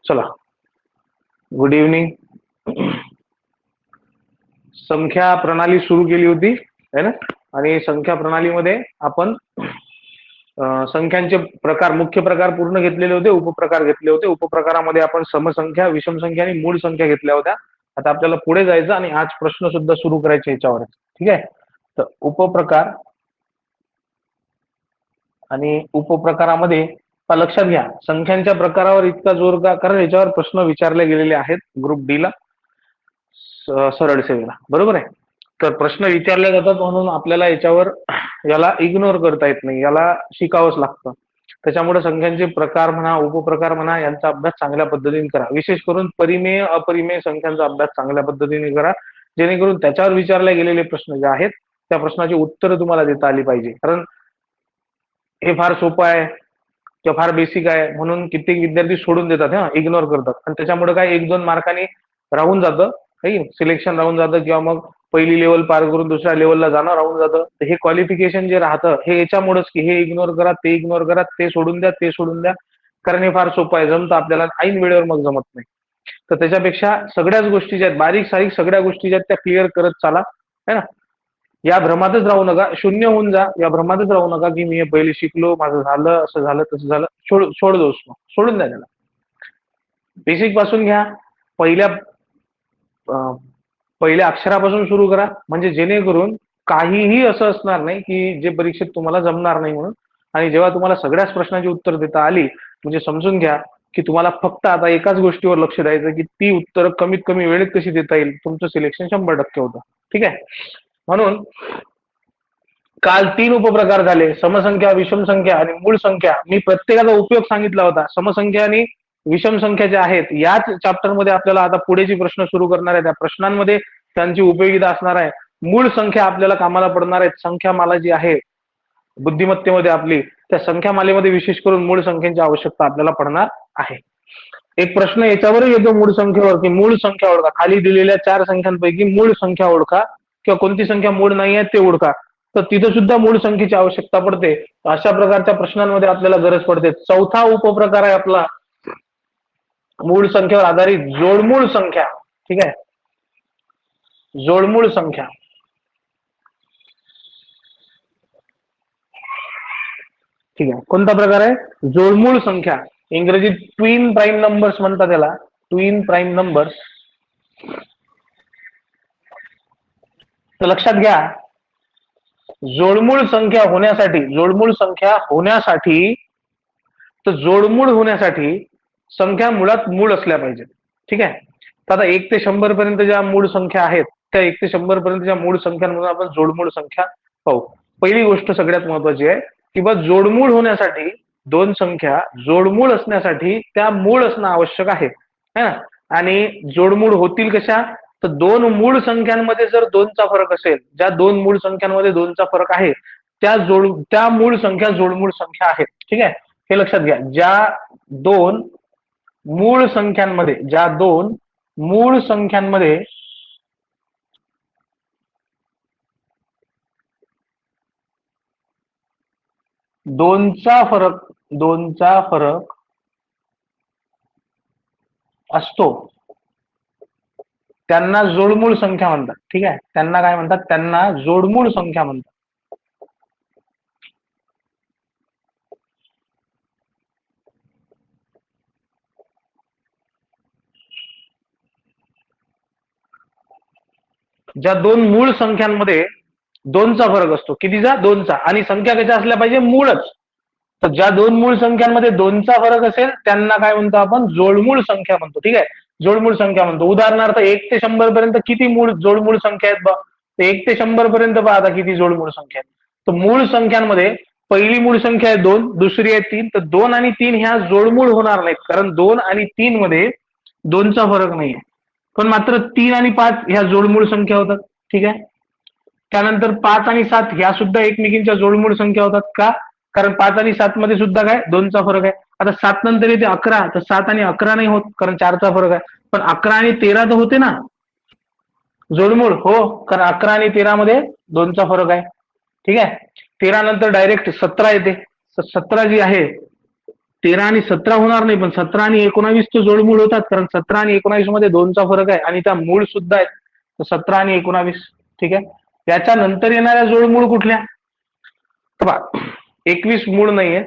चला, good evening. संख्या प्रणाली सुरू केली होती है ना. आणि संख्या प्रणालीमध्ये आपण संख्यांचे प्रकार, मुख्य प्रकार पूर्ण घेतलेले होते, उपप्रकार घेतले होते. उपप्रकारामध्ये आपण समसंख्या, विषम संख्या आणि मूळ संख्या घेतल्या होत्या. आता आपल्याला पुढे जायचं आणि आज प्रश्न सुद्धा सुरू करायचे याच्यावर. ठीक आहे. तर उपप्रकार आणि उपप्रकारामध्ये लक्षात घ्या, संख्यांच्या प्रकारावर इतका जोर का, कारण याच्यावर प्रश्न विचारले गेलेले आहेत ग्रुप डी ला, सरळ सेवेला. बरोबर आहे. तर प्रश्न विचारले जातात म्हणून आपल्याला याला इग्नोर करता येत नाही, याला शिकावंच लागतं. त्याच्यामुळे संख्यांचे प्रकार म्हणा, उपप्रकार म्हणा, यांचा अभ्यास चांगल्या पद्धतीने करा. विशेष करून परिमेय अपरिमेय संख्यांचा अभ्यास चांगल्या पद्धतीने करा, जेणेकरून त्याच्यावर विचारले गेलेले प्रश्न जे आहेत त्या प्रश्नाची उत्तरं तुम्हाला देता आली पाहिजे. कारण हे फार सोपं आहे किंवा फार बेसिक आहे म्हणून कित्येक विद्यार्थी सोडून देतात, इग्नोर करतात. आणि त्याच्यामुळे काय, 1-2 मार्कांनी राहून जातं, सिलेक्शन राहून जातं, किंवा मग पहिली लेवल पार करून दुसऱ्या लेवलला जाणं राहून जातं. तर हे क्वालिफिकेशन जे राहतं हे याच्यामुळेच, की हे इग्नोर करा, ते इग्नोर करा, ते सोडून द्या, ते सोडून द्या, कारण हे फार सोपं आहे, जमतं आपल्याला, ऐन वेळेवर मग जमत नाही. तर त्याच्यापेक्षा सगळ्याच गोष्टी ज्या आहेत, बारीक सारीक सगळ्या गोष्टी ज्या आहेत त्या क्लिअर करत चाला, है ना. या भ्रमातच राहू नका, शून्य होऊन जा, या भ्रमातच राहू नका की मी हे पहिले शिकलो, माझं झालं, असं झालं, तसं झालं. सोड दोष, सोडून द्या त्याला. बेसिक पासून घ्या, पहिल्या अक्षरापासून सुरू करा, म्हणजे जेणेकरून काहीही असं असणार नाही की जे परीक्षेत तुम्हाला जमणार नाही म्हणून. आणि जेव्हा तुम्हाला सगळ्याच प्रश्नाची उत्तर देता आली, म्हणजे समजून घ्या की तुम्हाला फक्त आता एकाच गोष्टीवर लक्ष द्यायचं की ती उत्तर कमीत कमी वेळेत कशी देता येईल, तुमचं सिलेक्शन 100% होतं. ठीक आहे. म्हणून काल 3 उपप्रकार झाले, समसंख्या, विषम संख्या आणि मूळ संख्या. मी प्रत्येकाचा उपयोग सांगितला होता. समसंख्या आणि विषम संख्या ज्या आहेत, याच चॅप्टर मध्ये आपल्याला आता पुढे जी प्रश्न सुरू करणार आहे त्या प्रश्नांमध्ये त्यांची उपयोगिता असणार आहे. मूळ संख्या आपल्याला कामाला पडणार आहेत. संख्यामाला जी आहे बुद्धिमत्तेमध्ये आपली, त्या संख्यामालेमध्ये विशेष करून मूळ संख्येची आवश्यकता आपल्याला पडणार आहे. एक प्रश्न याच्यावरही येतो मूळ संख्येवर, की मूळ संख्या ओळखा. खाली दिलेल्या 4 संख्यांपैकी मूळ संख्या ओळखा, किंवा कोणती संख्या मूळ नाही आहे ते ओळखा. तर तिथं सुद्धा मूळ संख्येची आवश्यकता पडते. अशा प्रकारच्या प्रश्नांमध्ये आपल्याला गरज पडते. चौथा उपप्रकार आहे आपला मूळ संख्येवर आधारित जोडमूळ संख्या. ठीक आहे, जोडमूळ संख्या. ठीक आहे, कोणता प्रकार आहे? जोडमूळ संख्या. इंग्रजीत ट्विन प्राईम नंबर्स म्हणतात त्याला, ट्विन प्राईम नंबर्स. तर लक्षात घ्या, जोडमूळ संख्या होण्यासाठी तर जोडमूळ होण्यासाठी संख्या मुळात मूळ असल्या पाहिजेत. ठीक आहे. तर आता 1 ते 100 पर्यंत ज्या मूळ संख्या आहेत, त्या 1 ते 100 पर्यंतच्या मूळ संख्यांमधून आपण जोडमूळ संख्या पाहू. पहिली गोष्ट सगळ्यात महत्वाची आहे की बा जोडमूळ होण्यासाठी, दोन संख्या जोडमूळ असण्यासाठी त्या मूळ असणं आवश्यक आहे ना. आणि जोडमूळ होतील कशा, तर दोन मूळ संख्यांमध्ये जर 2चा फरक असेल, ज्या दोन मूळ संख्यांमध्ये 2चा फरक आहे त्या मूळ संख्या जोडमूळ संख्या आहेत. ठीक आहे, हे लक्षात घ्या. ज्या दोन मूळ संख्यांमध्ये 2चा फरक असतो त्यांना जोडमूळ संख्या म्हणतात. ठीक आहे, त्यांना काय म्हणतात? त्यांना जोडमूळ संख्या म्हणतात. ज्या दोन मूळ संख्यांमध्ये 2चा फरक असतो, कितीचा? 2चा. आणि संख्या कशा असल्या पाहिजे? मूळच. तर ज्या दोन मूळ संख्यांमध्ये 2चा फरक असेल त्यांना काय म्हणतो आपण? जोडमूळ संख्या म्हणतो. ठीक आहे, जोडमूळ संख्या म्हणतो. उदाहरणार्थ 1 ते 100 पर्यंत किती जोडमूळ संख्या आहेत बा? 1 ते 100 पर्यंत पहा आता किती जोडमूळ संख्या आहेत. तर मूळ संख्यांमध्ये पहिली मूळ संख्या आहे 2, दुसरी आहे 3. तर 2 आणि 3 ह्या जोडमूळ होणार नाहीत, कारण 2 आणि 3 मध्ये 2चा फरक नाहीये. पण मात्र 3 आणि 5 ह्या जोडमूळ संख्या होतात. ठीक आहे. त्यानंतर 5 आणि 7 ह्या सुद्धा एकमेकींच्या जोडमूळ संख्या होतात. का? कारण 5 आणि 7 मध्ये सुद्धा काय? 2चा फरक आहे. आता 7 नंतर येते 11, तर 7 आणि 11 नाही होत, कारण 4चा फरक आहे. पण 11 आणि 13 तर होते ना जोडमूळ. हो, कारण 11 आणि 13 मध्ये 2चा फरक आहे. ठीक आहे. 13 नंतर डायरेक्ट 17 येते. 17 जी आहे 13 आणि 17 होणार नाही, पण 17 आणि 19 चे जोडमूळ होतात, कारण 17 आणि 19 मध्ये 2चा फरक आहे आणि त्या मूळ सुद्धा आहेत. तर 17 आणि 19, ठीक आहे. याच्या नंतर येणाऱ्या जोडमूळ कुठल्या? तर 21 मूळ नाहीये.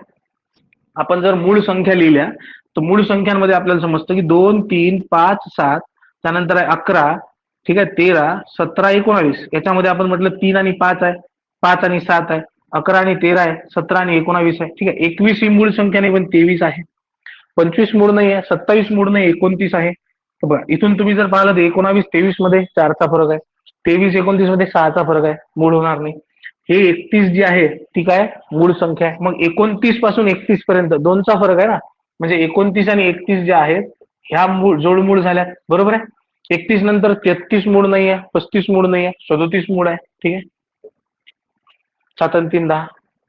आपण जर मूळ संख्या लिहिल्या तर मूळ संख्यांमध्ये आपल्याला समजतं की 2, 3, 5, 7, त्यानंतर आहे 11, ठीक आहे, 13, 17, 19. याच्यामध्ये आपण म्हटलं 3 आणि 5 आहे, 5 आणि 7 आहे, 11 आणि 13 आहे, 17 आणि 19 आहे, ठीक आहे. 21 ही मूळ संख्या नाही, पण 23 आहे. 25 मूळ नाही आहे, 27 मूळ नाही, 29 आहे. तर बघा, इथून तुम्ही जर पाहिलं तर 19, 23 मध्ये 4चा फरक आहे, 23, 29 मध्ये 6चा फरक आहे, मूळ होणार नाही. हे 31 जी आहे ती काय मूळ संख्या आहे. मग 29 पासून 31 पर्यंत 2चा फरक आहे ना, म्हणजे 29 आणि 31 जे आहेत ह्या मूळ जोडमूळ झाल्यात, बरोबर आहे. 31 नंतर 33 मूळ नाही आहे, 35 मूळ नाही आहे, 37 मूळ आहे, ठीक आहे. 7 आणि 3 10,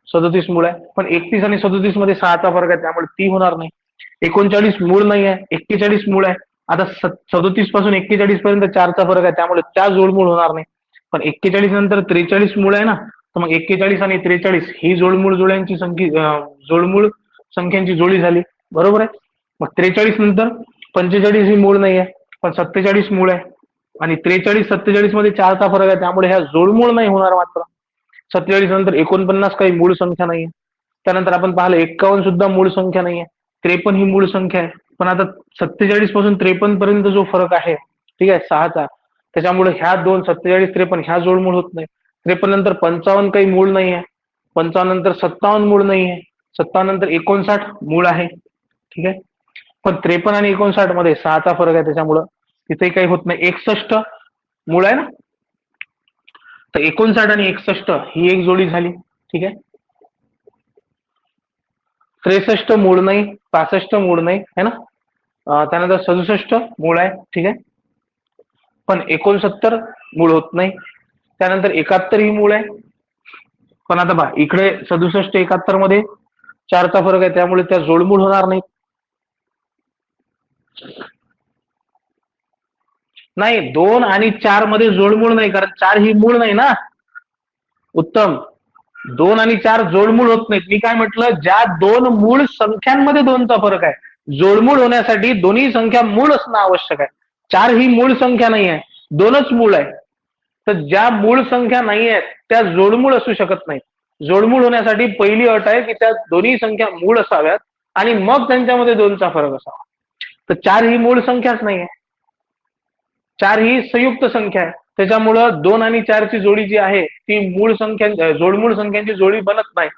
37 मूळ आहे. पण 31 आणि 37 मध्ये 6चा फरक आहे, त्यामुळे ती होणार नाही. 39 मूळ नाही आहे, 41 मूळ आहे. आता 37 पासून 41 पर्यंत 4चा फरक आहे, त्यामुळे त्या जोडमूळ होणार नाही. पण 41 नंतर 43 मूळ आहे ना, तर मग 41 आणि 43 ही जोडमूळ जुळ्यांची संख्या, जोडमूळ संख्यांची जोडी झाली, बरोबर आहे. मग 43 नंतर 45 ही मूळ नाही आहे, पण 47 मूळ आहे. आणि 43 47 मध्ये 4चा फरक आहे, त्यामुळे ह्या जोडमूळ नाही होणार मात्र. 47 नंतर 49 काही मूळ संख्या नाहीये. त्यानंतर आपण पाहिलं 51 सुद्धा मूळ संख्या नाहीये. 53 ही मूळ संख्या आहे. पण आता 47 पासून 53 पर्यंत जो फरक आहे, ठीक आहे, 6चा, त्याच्यामुळे ह्या दोन 47 53 ह्या जोडमूळ होत नाही. 53 नंतर 55 काही मूळ नाहीये. 55 नंतर 57 मूळ नाहीये. 57 नंतर 59 मूळ आहे, ठीक आहे. पण 53 आणि 59 मध्ये 6चा फरक आहे, त्याच्यामुळं तिथे काही होत नाही. 61 मूळ आहे ना, तर 59 आणि 61 ही एक जोडी झाली, ठीक आहे. 63 मूळ नाही, 65 मूळ नाही, है ना. त्यानंतर 67 मूळ आहे, ठीक आहे. पण 69 मूळ होत नाही. त्यानंतर 71 ही मूळ आहे. पण आता बा इकडे 67 71 मध्ये 4चा फरक आहे, त्यामुळे त्या जोडमूळ होणार नाही. नाही, 2 आणि 4 मध्ये जोडमूळ नाही, कारण 4 ही मूळ नाही ना. उत्तम. 2 आणि 4 जोडमूळ होत नाहीत. मी काय म्हटलं, ज्या दोन मूळ संख्यांमध्ये 2चा फरक आहे, जोडमूळ होण्यासाठी दोन्ही संख्या मूळ असणं आवश्यक आहे. 4 ही मूळ संख्या नाही आहे, 2च मूळ आहे. तर ज्या मूळ संख्या नाही आहेत त्या जोडमूळ असू शकत नाही. जोडमूळ होण्यासाठी पहिली अट आहे की त्या दोन्ही संख्या मूळ असाव्यात आणि मग त्यांच्यामध्ये 2चा फरक असावा. तर 4 ही मूळ संख्याच नाही आहे. 4 ही संयुक्त संख्या आहे, त्याच्यामुळं 2 आणि 4 ची जोडी जी आहे ती मूळ संख्या जोडमूळ संख्यांची जोडी बनत नाही.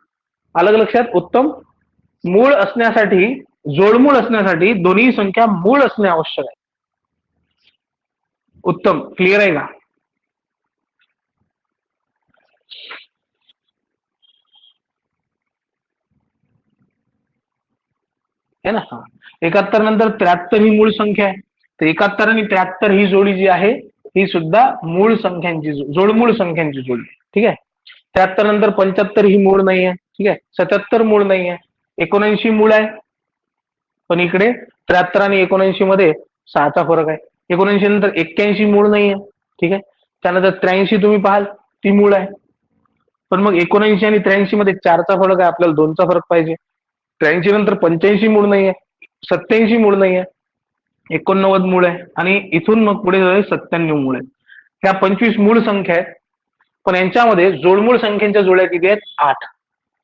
अलग लक्षात. उत्तम. मूळ असण्यासाठी, जोडमूळ असण्यासाठी दोन्ही संख्या मूळ असणे आवश्यक आहे. उत्तम. क्लिअर आहे का? है ना. हा. 71 नंतर 73 ही मूळ संख्या आहे, तर 71 आणि 73 ही जोडी जी आहे ही सुद्धा मूळ संख्यांची जोडमूळ संख्यांची जोडी, ठीक आहे. 73 नंतर 75 ही मूळ नाही आहे, ठीक आहे. 77 मूळ नाही आहे. 79 मूळ आहे, पण इकडे 73 आणि 79 मध्ये 6चा फरक आहे. 79 नंतर 81 मूळ नाही आहे, ठीक आहे. त्यानंतर 83 तुम्ही पाहाल ती मूळ आहे, पण मग 79 आणि 83 मध्ये 4चा फरक आहे, आपल्याला 2चा फरक पाहिजे. 83 नंतर 85 मूळ नाहीये, 87 मूळ नाहीये, 89 मूळ आहे आणि इथून मग पुढे 97 मूळ आहे. ह्या 25 मूळ संख्या आहेत, पण यांच्यामध्ये जोडमूळ संख्यांच्या जोड्या किती आहेत? 8.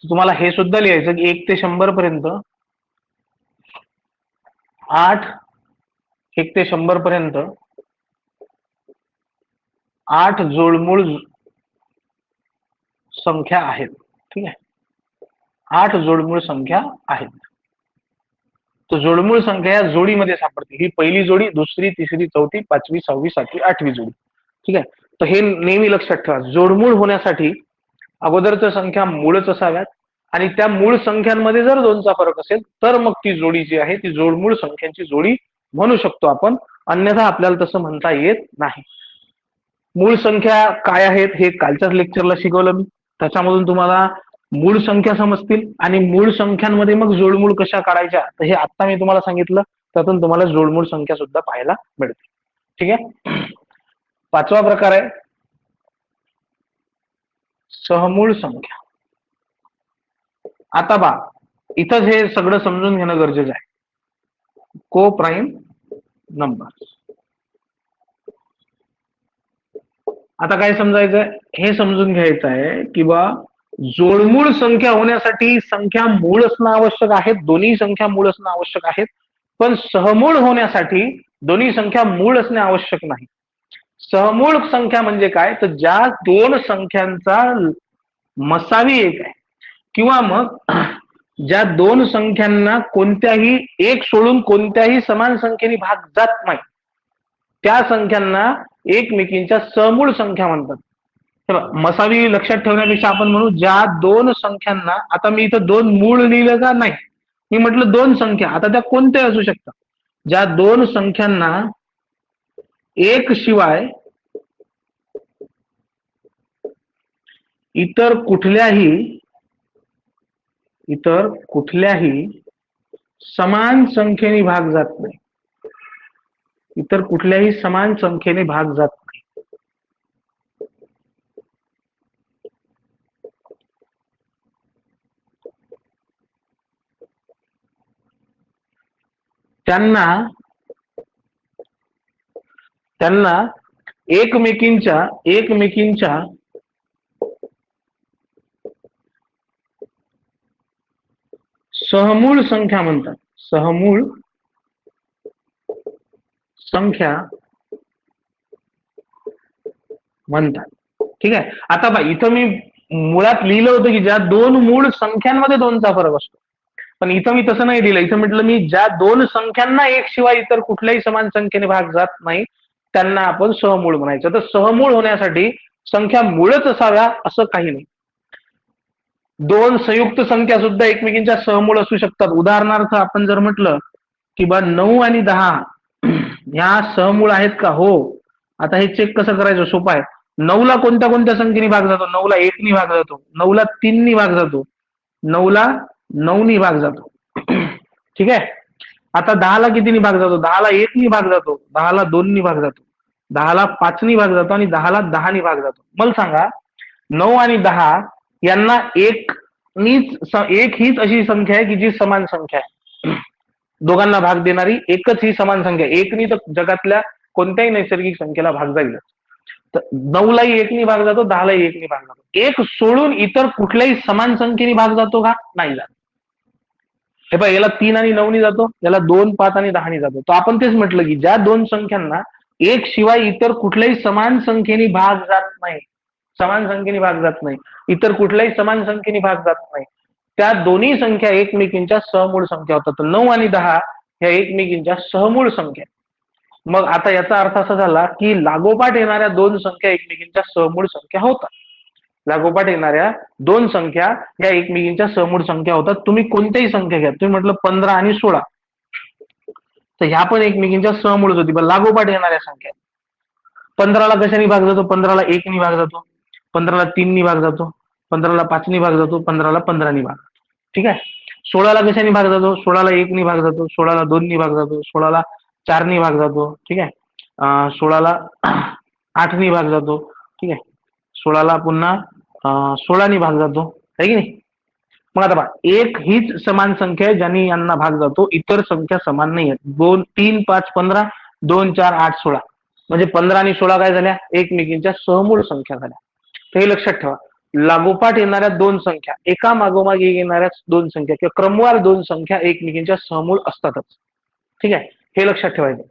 तुम्हाला हे सुद्धा लिहायचं की 1 ते 100 पर्यंत 8, 1 ते 100 पर्यंत 8 जोडमूळ संख्या आहेत, ठीक आहे. 8 जोडमूळ संख्या आहेत. तर जोडमूळ संख्या या जोडीमध्ये सापडते. ही पहिली जोडी, दुसरी, तिसरी, चौथी, 5वी, 6वी, 7वी, 8वी जोडी, ठीक आहे. तर हे नेहमी लक्षात ठेवा. जोडमूळ होण्यासाठी अगोदरच्या संख्या मूळच असाव्यात आणि त्या मूळ संख्यांमध्ये जर 2चा फरक असेल तर मग ती जोडी जी आहे ती जोडमूळ संख्यांची जोडी म्हणू शकतो आपण. अन्यथा आपल्याला तसं म्हणता येत नाही. मूळ संख्या काय आहेत हे कालच्याच लेक्चरला शिकवलं मी. त्याच्यामधून तुम्हाला मूळ संख्या समजतील आणि मूळ संख्यांमध्ये मग जोडमूळ कशा काढायच्या, तर हे आता मी तुम्हाला सांगितलं. त्यातून तुम्हाला जोडमूळ संख्या सुद्धा पाहायला मिळते, ठीक आहे. 5वा प्रकार आहे सहमूळ संख्या. आता इथंच हे सगळं समजून घेणं गरजेचं आहे. को प्राईम नंबर. आता काय समजायचं, हे समजून घ्यायचं आहे की बा जोडमूळ संख्या होण्यासाठी संख्या मूळ असणं आवश्यक आहे, दोन्ही संख्या मूळ असणं आवश्यक आहे, पण सहमूळ होण्यासाठी दोन्ही संख्या मूळ असणे आवश्यक नाही. सहमूळ संख्या म्हणजे काय, तर ज्या दोन संख्यांचा मसावी एक आहे, किंवा मग ज्या दोन संख्यांना कोणत्याही एक सोडून कोणत्याही समान संख्येने भाग जात नाही, त्या संख्यांना एकमेकींच्या समूळ संख्या म्हणतात. मसावी लक्षात ठेवण्यापेक्षा आपण म्हणू ज्या दोन संख्यांना, आता मी इथं दोन मूळ लिहिलं का नाही, मी म्हटलं दोन संख्या, आता त्या कोणत्या असू शकतात, ज्या दोन संख्यांना एक शिवाय इतर कुठल्याही समान संख्येने भाग जात नाही, इतर कुठल्याही समान संख्येने भाग जात नाही. त्यांना एकमेकींच्या सहमूळ संख्या म्हणतात. सहमूळ संख्या म्हणतात. ठीक आहे. आता बघा, इथं मी मुळात लिहिलं होतं की ज्या दोन मूळ संख्यांमध्ये दोनचा फरक असतो, पण इथं मी तसं नाही लिहिलं. इथं म्हटलं मी ज्या दोन संख्यांना एक शिवाय इतर कुठल्याही समान संख्येने भाग जात नाही त्यांना आपण सहमूळ म्हणायचं. तर सहमूळ होण्यासाठी संख्या मूळच असाव्या असं काही नाही. दोन संयुक्त संख्या सुद्धा एकमेकींच्या सहमूळ असू शकतात. उदाहरणार्थ आपण जर म्हटलं की बा 9 आणि 10 ह्या सहमूळ आहेत का, हो. आता हे चेक कसं करायचं, सोपं आहे. 9 ला कोणत्या कोणत्या संख्येने भाग जातो, 9 ला 1 नी भाग जातो, 9 ला 3 नी भाग जातो, 9 ला 9 नी भाग जातो. ठीक आहे. आता 10 ला कितीनी भाग जातो, 10 ला 1 नी भाग जातो, 10 ला 2 नी भाग जातो, 10 ला 5 नी भाग जातो आणि 10 ला 10 नी भाग जातो. मला सांगा 9 आणि 10 यांना एक हीच अशी संख्या आहे की जी समान संख्या आहे, दोघांना भाग देणारी एकच ही समान संख्या. एकनी तर जगातल्या कोणत्याही नैसर्गिक संख्येला भाग जाईल. तर 9 लाही 1 नी भाग जातो, 10 लाही 1 नी भाग जातो. एक सोडून इतर कुठल्याही समान संख्येने भाग जातो का, नाही जात. हे पहा, याला 3 आणि 9 नी जातो, याला 2, 5 आणि 10 नी जातो. तर आपण तेच म्हटलं की ज्या दोन संख्यांना एक शिवाय इतर कुठल्याही समान संख्येने भाग जात नाही, समान संख्येने भाग जात नाही, इतर कुठल्याही समान संख्येने भाग जात नाही, त्या दोन्ही संख्या एकमेकींच्या सहमूळ संख्या होतात. तर 9 आणि 10 ह्या एकमेकींच्या सहमूळ संख्या. मग आता याचा अर्थ असा झाला की लागोपाठ येणाऱ्या दोन संख्या एकमेकींच्या सहमूळ संख्या होतात. लागोपाठ येणाऱ्या दोन संख्या या एकमेकींच्या सहमूळ संख्या होतात. तुम्ही कोणत्याही संख्या घ्या, तुम्ही म्हटलं 15 आणि 16, तर ह्या पण एकमेकींच्या सहमूळच होती, पण लागोपाठ येणाऱ्या संख्या. 15 ला कशाने भाग जातो, 15 ला 1 नी भाग जातो, 15 ला 3 नी भाग जातो, 15 ला 5 नी भाग जातो, 15 ला 15 नी भाग. ठीक आहे. 16 ला कशाने भाग जातो, 16 ला 1 नी भाग जातो, 16 ला 2 नी भाग जातो, 16 ला 4 नी भाग जातो. ठीक आहे. 16 ला 8 नी भाग जातो. ठीक आहे. 16 ला पुन्हा 16 नी भाग जातो, आहे की नाही. मग आता पहा, एक हीच समान संख्या आहे ज्यांनी यांना भाग जातो, इतर संख्या समान नाही आहेत. 2, 3, 5, 15, 2, 4, 8, 16, म्हणजे 15 आणि 16 काय झाल्या, एकमेकींच्या सहमूळ संख्या झाल्या. तर हे लक्षात ठेवा. लागोपाठ येणाऱ्या दोन संख्या, एका मागोमाग येणाऱ्या दोन संख्या किंवा क्रमवार दोन संख्या एकमेकींच्या सहमूळ असतातच. ठीक आहे. हे लक्षात ठेवायचं.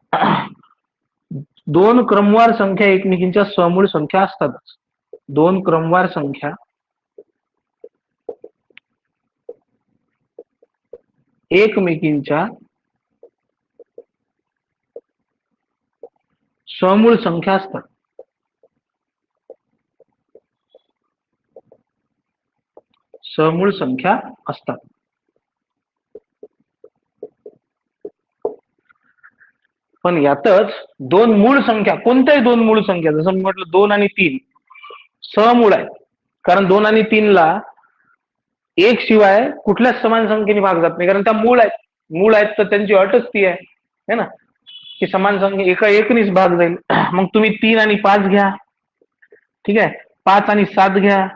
दोन क्रमवार संख्या एकमेकींच्या सहमूळ संख्या असतातच. दोन क्रमवार संख्या एकमेकींच्या सहमूळ संख्या असतात. सहमूळ संख्या असतात. पण यातच दोन मूळ संख्या, कोणत्याही दोन मूळ संख्या, जसं मी म्हटलं 2 आणि 3 सहमूळ आहेत, कारण 2 आणि 3 ला एक शिवाय कुठल्याच समान संख्येने भाग जात नाही, कारण त्या मूळ आहेत. मूळ आहेत तर त्यांची अटच ती आहे ना, की समान संख्या एका एकनीच भाग जाईल. मग तुम्ही 3 आणि 5 घ्या, ठीक आहे, 5 आणि 7 घ्या,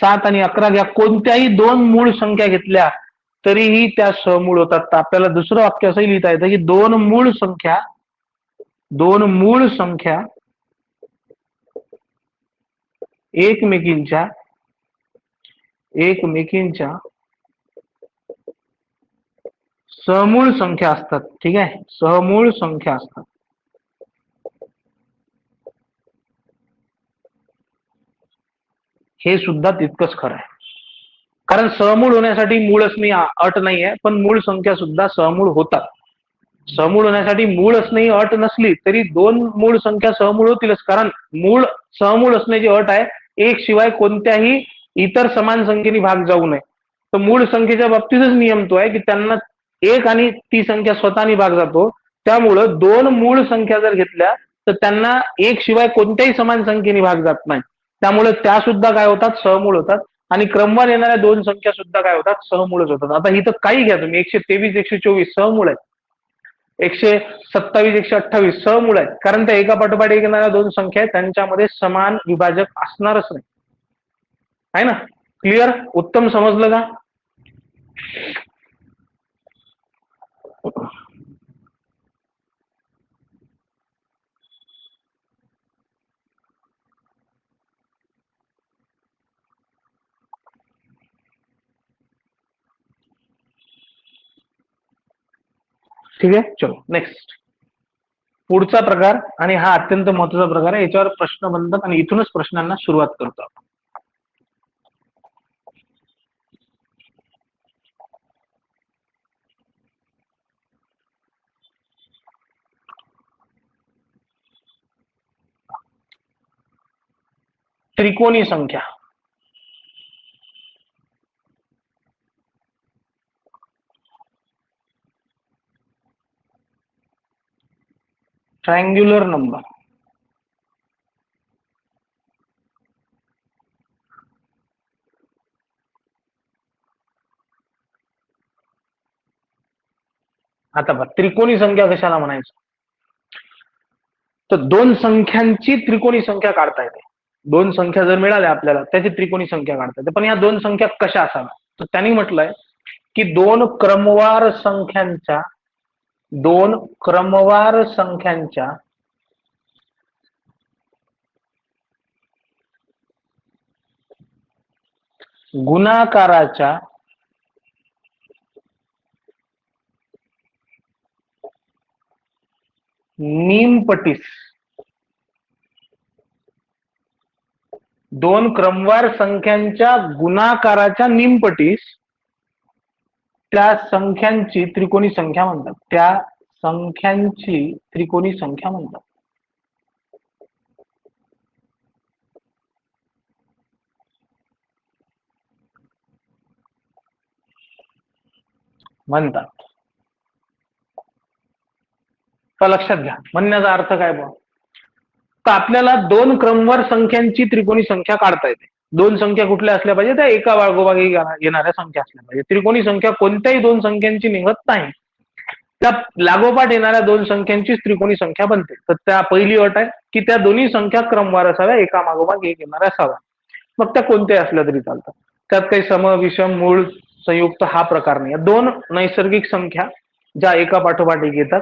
7 आणि 11 घ्या, कोणत्याही दोन मूळ संख्या घेतल्या तरीही त्या समूळ होतात. तर आपल्याला दुसरं वाक्य असंही लिहिता येतं की दोन मूळ संख्या एकमेकींच्या समूळ संख्या असतात. ठीक आहे, समूळ संख्या असतात. हे सुद्धा तितकंच खरं आहे, कारण समूळ होण्यासाठी मूळच नाही अट नाही आहे, पण मूळ संख्या सुद्धा समूळ होतात. समूळ होण्यासाठी मूळ असणे ही अट नसली तरी दोन मूळ संख्या समूळ होतीलच, कारण मूळ समूळ असण्याची अट आहे एक शिवाय कोणत्याही इतर समान संख्येने भाग जाऊ नये. तर मूळ संख्येच्या बाबतीतच नियम तो आहे की त्यांना एक आणि ती संख्या स्वतःनी भाग जातो. त्यामुळं दोन मूळ संख्या जर घेतल्या तर त्यांना एक शिवाय कोणत्याही समान संख्येने भाग जात नाही. त्यामुळे त्या सुद्धा काय होतात, सहमूळ होतात. आणि क्रमवार येणाऱ्या दोन संख्या सुद्धा काय होतात, सहमूळच होतात. आता इथं काही घ्या तुम्ही, 123 124 सहमूळ आहेत, 127 128 सहमूळ आहेत, कारण त्या एका पाठोपाठ एक येणाऱ्या दोन संख्या आहेत, त्यांच्यामध्ये समान विभाजक असणारच नाही. आहे ना, क्लिअर, उत्तम, समजलं का? ठीक आहे, चलो नेक्स्ट. पुढचा प्रकार, आणि हा अत्यंत महत्वाचा प्रकार आहे, याच्यावर प्रश्न बनतात आणि इथूनच प्रश्नांना सुरुवात करतो आपण. त्रिकोणी संख्या. Triangular number. आता बघ, त्रिकोणी संख्या कशाला म्हणायचं, तर दोन संख्यांची त्रिकोणी संख्या काढता येते. दोन संख्या जर मिळाल्या आपल्याला त्याची त्रिकोणी संख्या काढता येते. पण या दोन संख्या कशा असाव्या, तर त्यांनी म्हटलंय की दोन क्रमवार संख्यांच्या गुणाकाराच्या नीमपटीस, दोन क्रमवार संख्यांच्या गुणाकाराच्या नीमपटीस त्या संख्यांची त्रिकोणी संख्या म्हणतात. त्या संख्यांची त्रिकोणी संख्या म्हणतात. तर लक्षात घ्या, म्हणण्याचा अर्थ काय बघ, तर आपल्याला दोन क्रमवार संख्यांची त्रिकोणी संख्या काढता येते. दोन संख्या कुठल्या असल्या पाहिजे, त्या एका बाळगोबागी येणाऱ्या संख्या असल्या पाहिजे. त्रिकोणी संख्या कोणत्याही दोन संख्यांची निघत नाही, त्या लागोपाठ येणाऱ्या दोन संख्यांची त्रिकोणी संख्या बनते. तर त्या पहिली अट आहे की त्या दोन्ही संख्या क्रमवार असाव्या, एका मागोमाग एक येणाऱ्या असाव्या. मग त्या कोणत्याही असल्या तरी चालतात, त्यात काही सम विषम मूळ संयुक्त हा प्रकार नाही. दोन नैसर्गिक संख्या ज्या एका पाठोपाठ एक येतात,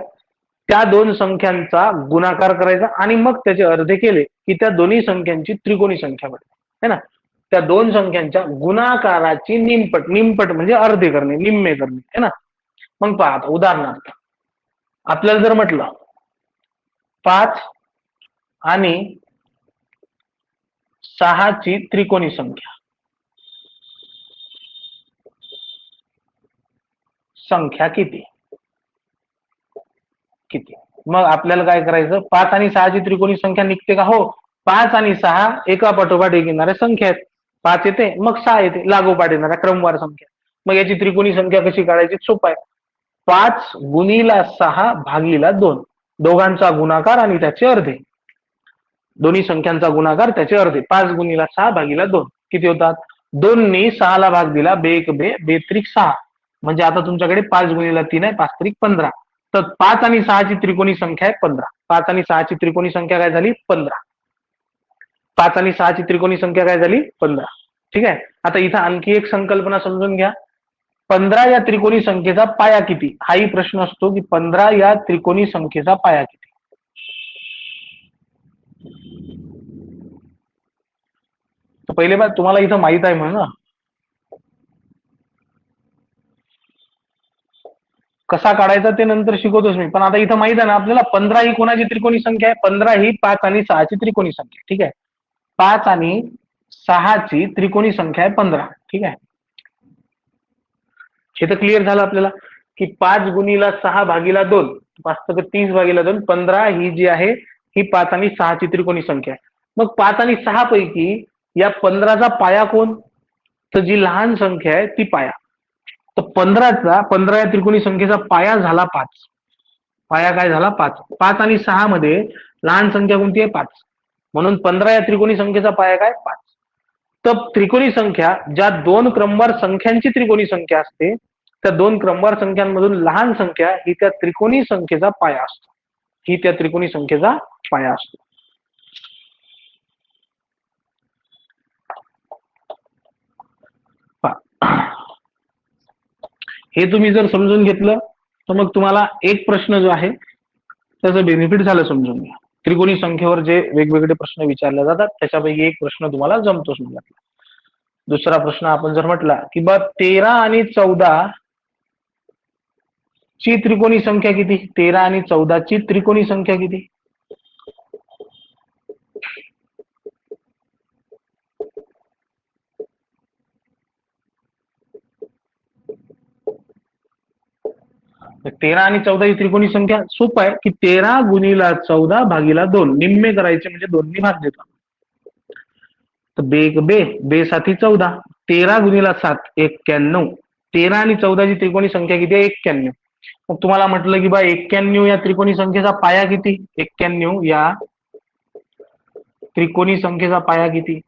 त्या दोन संख्यांचा गुणाकार करायचा आणि मग त्याचे अर्धे केले की त्या दोन्ही संख्यांची त्रिकोणी संख्या बनते, है ना. त्या दोन संख्यांच्या गुणाकाराची निमपट म्हणजे अर्धे करणे, निम्मे करणे, है ना. मग पहा, आता उदाहरणार्थ आपल्याला जर म्हटलं 5 आणि 6 ची त्रिकोणी संख्या किती, मग आपल्याला काय करायचं, 5 आणि 6 ची त्रिकोणी संख्या निघते का? हो, 5 आणि 6 एका पाठोपाठ एक येणाऱ्या संख्या आहेत. 5 येते, मग 6 येते, लागोपाठ येणाऱ्या क्रमवार संख्या. मग याची त्रिकोणी संख्या कशी काढायची, सोपं आहे. 5 गुणीला 6 भागीला 2, दोघांचा गुणाकार आणि त्याचे अर्धे, दोन्ही संख्यांचा गुणाकार त्याचे अर्धे. 5 गुणीला 6 भागीला 2 किती होतात, 2 ने 6 ला भाग दिला, बे एक बे, बेत्रिक 6, म्हणजे आता तुमच्याकडे 5 गुणीला 3 आहे, 5 त्रिक 15. तर 5 आणि 6 ची त्रिकोणी संख्या आहे 15. 5 आणि 6 ची त्रिकोणी संख्या काय झाली, 15. 5 आणि 6 ची त्रिकोणी संख्या काय झाली, 15. ठीक आहे. आता इथं आणखी एक संकल्पना समजून घ्या. 15 या त्रिकोणी संख्येचा पाया किती, हाही प्रश्न असतो की 15 या त्रिकोणी संख्येचा पाया किती. तर पहिले बार तुम्हाला इथं माहित आहे म्हणून ना कसा काढायचा ते नंतर शिकवतोच मी, पण आता इथं माहित आहे ना आपल्याला 15 ही कोणाची त्रिकोणी संख्या आहे, 15 ही 5 आणि 6 ची त्रिकोणी संख्या. ठीक आहे, 5 आणि 6 ची त्रिकोणी संख्या आहे 15. ठीक आहे, हे तर क्लिअर झालं आपल्याला की 5 गुणीला 6 भागीला 2, 5 30 भागीला 2, 15 ही जी आहे ही 5 आणि 6 ची त्रिकोणी संख्या आहे. मग 5 आणि 6 पैकी या 15चा पाया कोण, तर जी लहान संख्या आहे ती पाया. तर 15 या त्रिकोणी संख्येचा पाया झाला 5. पाया काय झाला 5. 5 आणि 6 मध्ये लहान संख्या कोणती आहे 5, म्हणून 15 या त्रिकोणी संख्येचा पाया काय 5. तर त्रिकोणी संख्या ज्या दोन क्रमवार संख्यांची त्रिकोणी संख्या असते त्या दोन क्रमवार संख्यांमधून लहान संख्या ही त्या त्रिकोणी संख्येचा पाया असतो, ही त्या त्रिकोणी संख्येचा पाया असतो. हे तुम्ही जर समजून घेतलं तर मग तुम्हाला एक प्रश्न जो आहे त्याचं बेनिफिट झालं समजून घ्या. त्रिकोणी संख्येवर जे वेगवेगळे प्रश्न विचारले जातात त्याच्यापैकी एक प्रश्न तुम्हाला जमतो समजा. दुसरा प्रश्न आपण जर म्हटला की बा 13 आणि 14 ची त्रिकोणी संख्या किती, 13 आणि 14 ची त्रिकोणी संख्या किती. तर 13 आणि 14 ही त्रिकोणी संख्या सोपं आहे की 13 गुणीला 14 भागीला 2, निम्मे करायचे म्हणजे 2 ने भाग देतो. तर बे एक बे, बे साथी 14, 13 गुणीला 7 91. 13 आणि 14 ची त्रिकोणी संख्या किती आहे 91. मग तुम्हाला म्हटलं की बा 91 या त्रिकोणी संख्येचा पाया किती, 91 या त्रिकोणी संख्येचा पाया किती.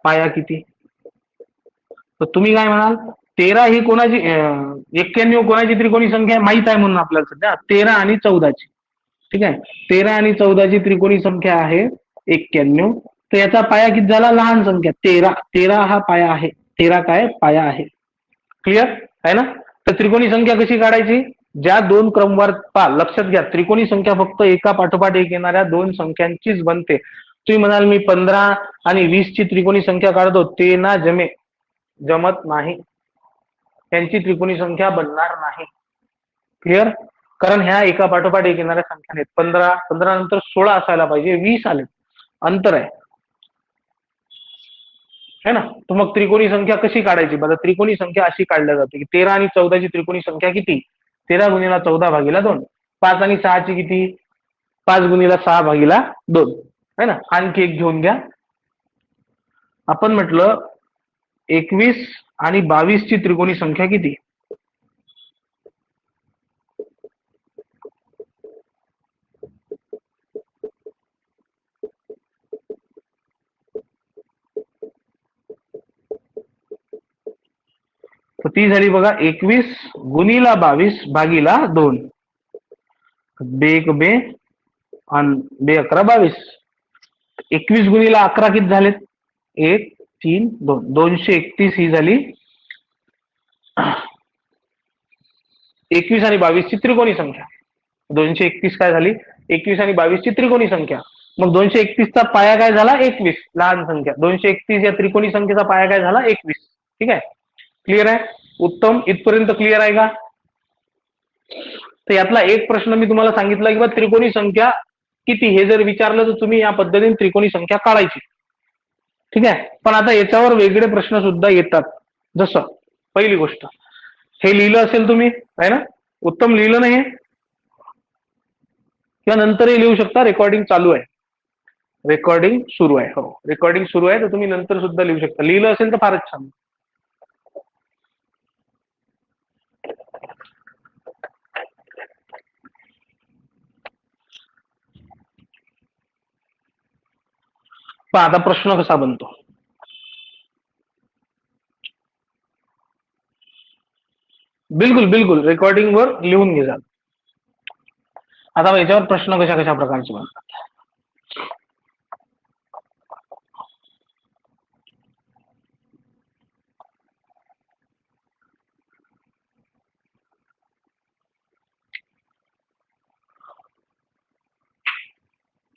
पाया किती, तर तुम्ही काय म्हणाल 13 ही कोणाची 91 कोणाची त्रिकोणी संख्या आहे माहित आहे म्हणून आपल्याला सध्या 13 आणि 14 ची. ठीक आहे, 13 आणि 14 ची त्रिकोणी संख्या आहे 91. तर याचा पाया किती झाला, लहान संख्या 13. 13 हा पाया आहे, 13 काय पाया आहे. क्लिअर आहे ना. तर त्रिकोणी संख्या कशी काढायची, ज्या दोन क्रमवार लक्षात घ्या त्रिकोणी संख्या फक्त एका पाठोपाठ एक येणाऱ्या दोन संख्यांचीच बनते. तुम्ही म्हणाल मी 15 आणि 20 ची त्रिकोणी संख्या काढतो, ते ना जमत नाही, त्यांची त्रिकोणी संख्या बनणार नाही. क्लिअर, कारण ह्या एका पाठोपाठ एक येणाऱ्या संख्या आहेत. 15 नंतर 16 असायला पाहिजे, 20 आले, अंतर आहे है ना. तर मग त्रिकोणी संख्या कशी काढायची, बघा त्रिकोणी संख्या अशी काढल्या जाते की 13 आणि 14 ची त्रिकोणी संख्या किती, 13 गुणीला 14 भागीला 2. 5 आणि 6 ची किती, 5 गुणीला 6 भागीला 2 है ना. आणखी एक घेऊन घ्या, आपण म्हटलं 21 आणि 22 ची त्रिकोणी संख्या किती. तर ती झाली बघा 21 गुणीला 22 भागीला 2. बे एक बे आणि बे 11 22. 21 गुणीला 11 किती झालेत, 1 3 2, 231 ही झाली 21 आणि 22 ची त्रिकोणी संख्या. 231 काय झाली, 21 आणि 22 ची त्रिकोणी संख्या. मग 231 चा पाया काय झाला 21, लहान संख्या. 231 या त्रिकोणी संख्येचा पाया काय झाला 21. ठीक आहे, क्लिअर आहे, उत्तम. इथपर्यंत क्लिअर आहे का. तर यातला एक प्रश्न मी तुम्हाला सांगितला की त्रिकोणी संख्या किती हे जर विचारलं तर तुम्ही या पद्धतीने त्रिकोणी संख्या काढायची. ठीक आहे, पण आता याच्यावर वेगळे प्रश्न सुद्धा येतात. जसं पहिली गोष्ट, हे लिहिलं असेल तुम्ही आहे ना, उत्तम लिहिलं नाही किंवा नंतरही लिहू शकता, रेकॉर्डिंग चालू आहे, रेकॉर्डिंग सुरू आहे. हो, रेकॉर्डिंग सुरू आहे, तर तुम्ही नंतर सुद्धा लिहू शकता. लिहिलं असेल तर फारच छान. पण आता प्रश्न कसा बनतो, बिलकुल बिलकुल रेकॉर्डिंग वर लिहून घे. आता याच्यावर प्रश्न कशा कशा प्रकारचे बनतात.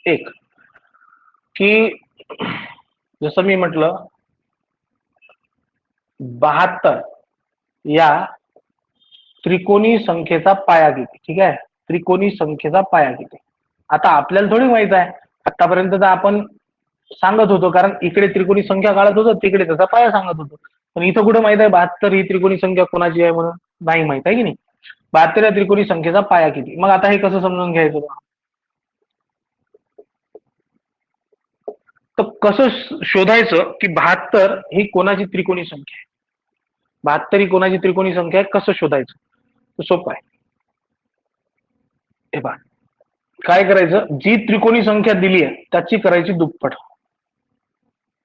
एक की जसं मी म्हटलं 72 या त्रिकोणी संख्येचा पाया किती. ठीक आहे, त्रिकोणी संख्येचा पाया किती. आता आपल्याला थोडी माहित आहे, आतापर्यंत तर आपण सांगत होतो, कारण इकडे त्रिकोणी संख्या काढत होतो, तिकडे त्याचा पाया सांगत होतो. पण इथं कुठं माहित आहे 72 ही त्रिकोणी संख्या कोणाची आहे म्हणून? नाही माहित आहे की नाही. 72 या त्रिकोणी संख्येचा पाया किती. मग आता हे कसं समजून घ्यायचं? तर कसं शोधायचं की 72 ही कोणाची त्रिकोणी संख्या आहे? 72 ही कोणाची त्रिकोणी संख्या आहे, कसं शोधायचं? तर सोपं आहे. हे पहा, काय करायचं, जी त्रिकोणी संख्या दिली आहे त्याची करायची दुप्पट.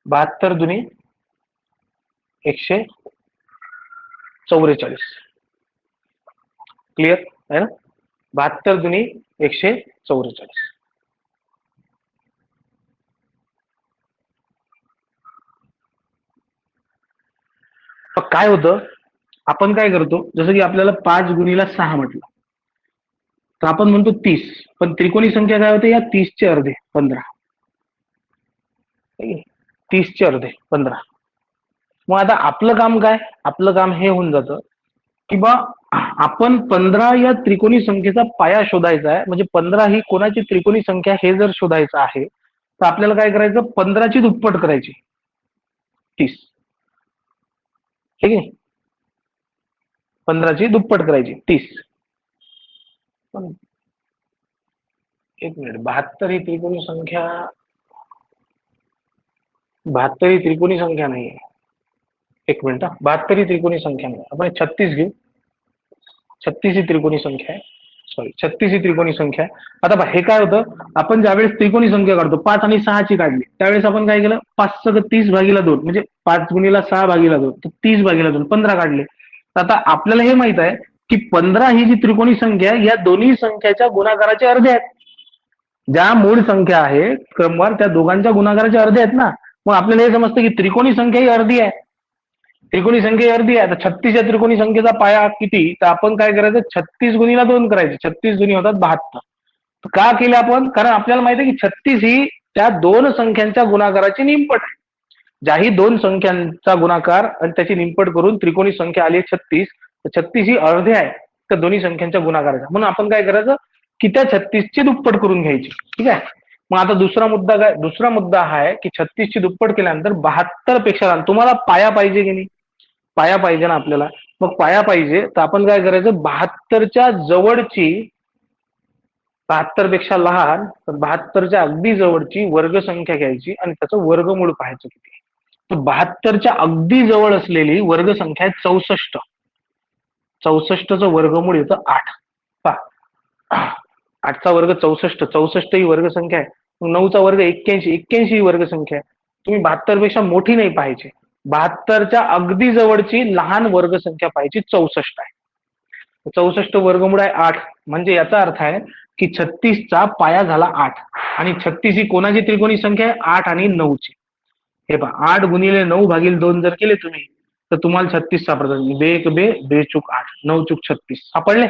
72 दुनी 144. क्लिअर आहे ना? 72 दुनी 144. काय होतं, आपण काय करतो, जसं की आपल्याला 5 गुणीला 6 म्हटलं तर आपण म्हणतो 30, पण त्रिकोणी संख्या काय होते, या 30 चे अर्धे 15. 30 चे अर्धे 15. मग आता आपलं काम काय, आपलं काम हे होऊन जातं की बा आपण 15 या त्रिकोणी संख्येचा पाया शोधायचा आहे. म्हणजे 15 ही कोणाची त्रिकोणी संख्या हे जर शोधायचं आहे तर आपल्याला काय करायचं, 15 ची दुप्पट करायची 30. ठीक आहे, 15 ची दुप्पट करायची 30. एक मिनिट, 72 ही त्रिकोणी संख्या, 72 ही त्रिकोणी संख्या नाही. एक मिनिट, 72 ही त्रिकोणी संख्या नाही, आपण 36 घेऊ. 36 ही त्रिकोणी संख्या आहे, सॉरी 36 ही त्रिकोणी संख्या आहे. आता पहा, हे काय होतं, आपण ज्यावेळेस त्रिकोणी संख्या काढतो 5 आणि 6 ची काढली, त्यावेळेस आपण काय केलं, 5 × 30 भागीला 2, म्हणजे 5 गुणीला 6 भागीला 2, तर 30 भागीला 2 15 काढले. आता आपल्याला हे माहित आहे की 15 ही जी त्रिकोणी संख्या आहे या दोन्ही संख्याच्या गुणाकाराचे अर्धे आहेत. ज्या मूळ संख्या आहे क्रमवार त्या दोघांच्या गुणाकाराचे अर्धे आहेत ना. मग आपल्याला हे समजतं की त्रिकोणी संख्या ही अर्धी आहे. त्रिकोणी संख्या ही अर्धी आहे. तर 36 या त्रिकोणी संख्येचा पाया किती, तर आपण काय करायचं, 36 गुणीला 2 करायचे. 36 दुनी होतात 72. का केले आपण, कारण आपल्याला माहिती आहे की 36 ही त्या दोन संख्यांच्या गुणाकाराची निमपट आहे. ज्याही दोन संख्यांचा गुणाकार आणि त्याची निमपट करून त्रिकोणी संख्या आली 36, तर 36 ही अर्धे आहे त्या दोन्ही संख्यांच्या गुणाकाराचा. म्हणून आपण काय करायचं की त्या 36 ची दुप्पट करून घ्यायची. ठीक आहे. मग आता दुसरा मुद्दा काय, दुसरा मुद्दा हा आहे की 36 ची दुप्पट केल्यानंतर 72 पेक्षा लहान. तुम्हाला पाया पाहिजे की नाही, पाया पाहिजे ना आपल्याला. मग पाया पाहिजे तर आपण काय करायचं, 72च्या जवळची, 72 पेक्षा लहान तर 72च्या अगदी जवळची वर्गसंख्या घ्यायची आणि त्याचं वर्गमूळ पाहायचं किती. तर 72च्या अगदी जवळ असलेली वर्गसंख्या आहे 64. 64चं वर्गमूळ येतं 8. पहा, 8चा वर्ग 64, 64 ही वर्गसंख्या आहे. मग 9चा वर्ग 81, 81 ही वर्गसंख्या आहे. तुम्ही 72 पेक्षा मोठी नाही पाहिजे, 72च्या अगदी जवळची लहान वर्गसंख्या पाहिजे 64 आहे. 64 वर्गमूळ आहे 8, म्हणजे याचा अर्थ आहे की 36चा पाया झाला 8. आणि 36 ही कोणाची त्रिकोणी संख्या आहे, 8 आणि 9ची. हे पहा, 8 गुणिले 9 भागिले 2 जर केले तुम्ही तर तुम्हाला 36 सापडतात. बे एक बे, बेचूक 8, 9 चूक 36 सापडले.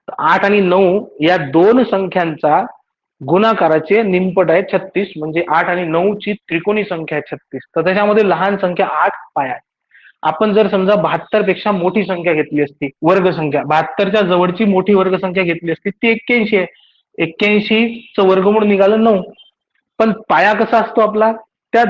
8 आणि 9 या दोन संख्यांचा गुणाकाराचे निमपट आहे 36, म्हणजे 8 आणि 9 ची त्रिकोणी संख्या आहे 36. तर त्याच्यामध्ये लहान संख्या 8 पाया आहे. आपण जर समजा 72 पेक्षा मोठी संख्या घेतली असती, वर्गसंख्या 72च्या जवळची मोठी वर्गसंख्या घेतली असती, ती 81 आहे. 81चं वर्गमूळ निघालं 9. पण पाया कसा असतो आपला, त्या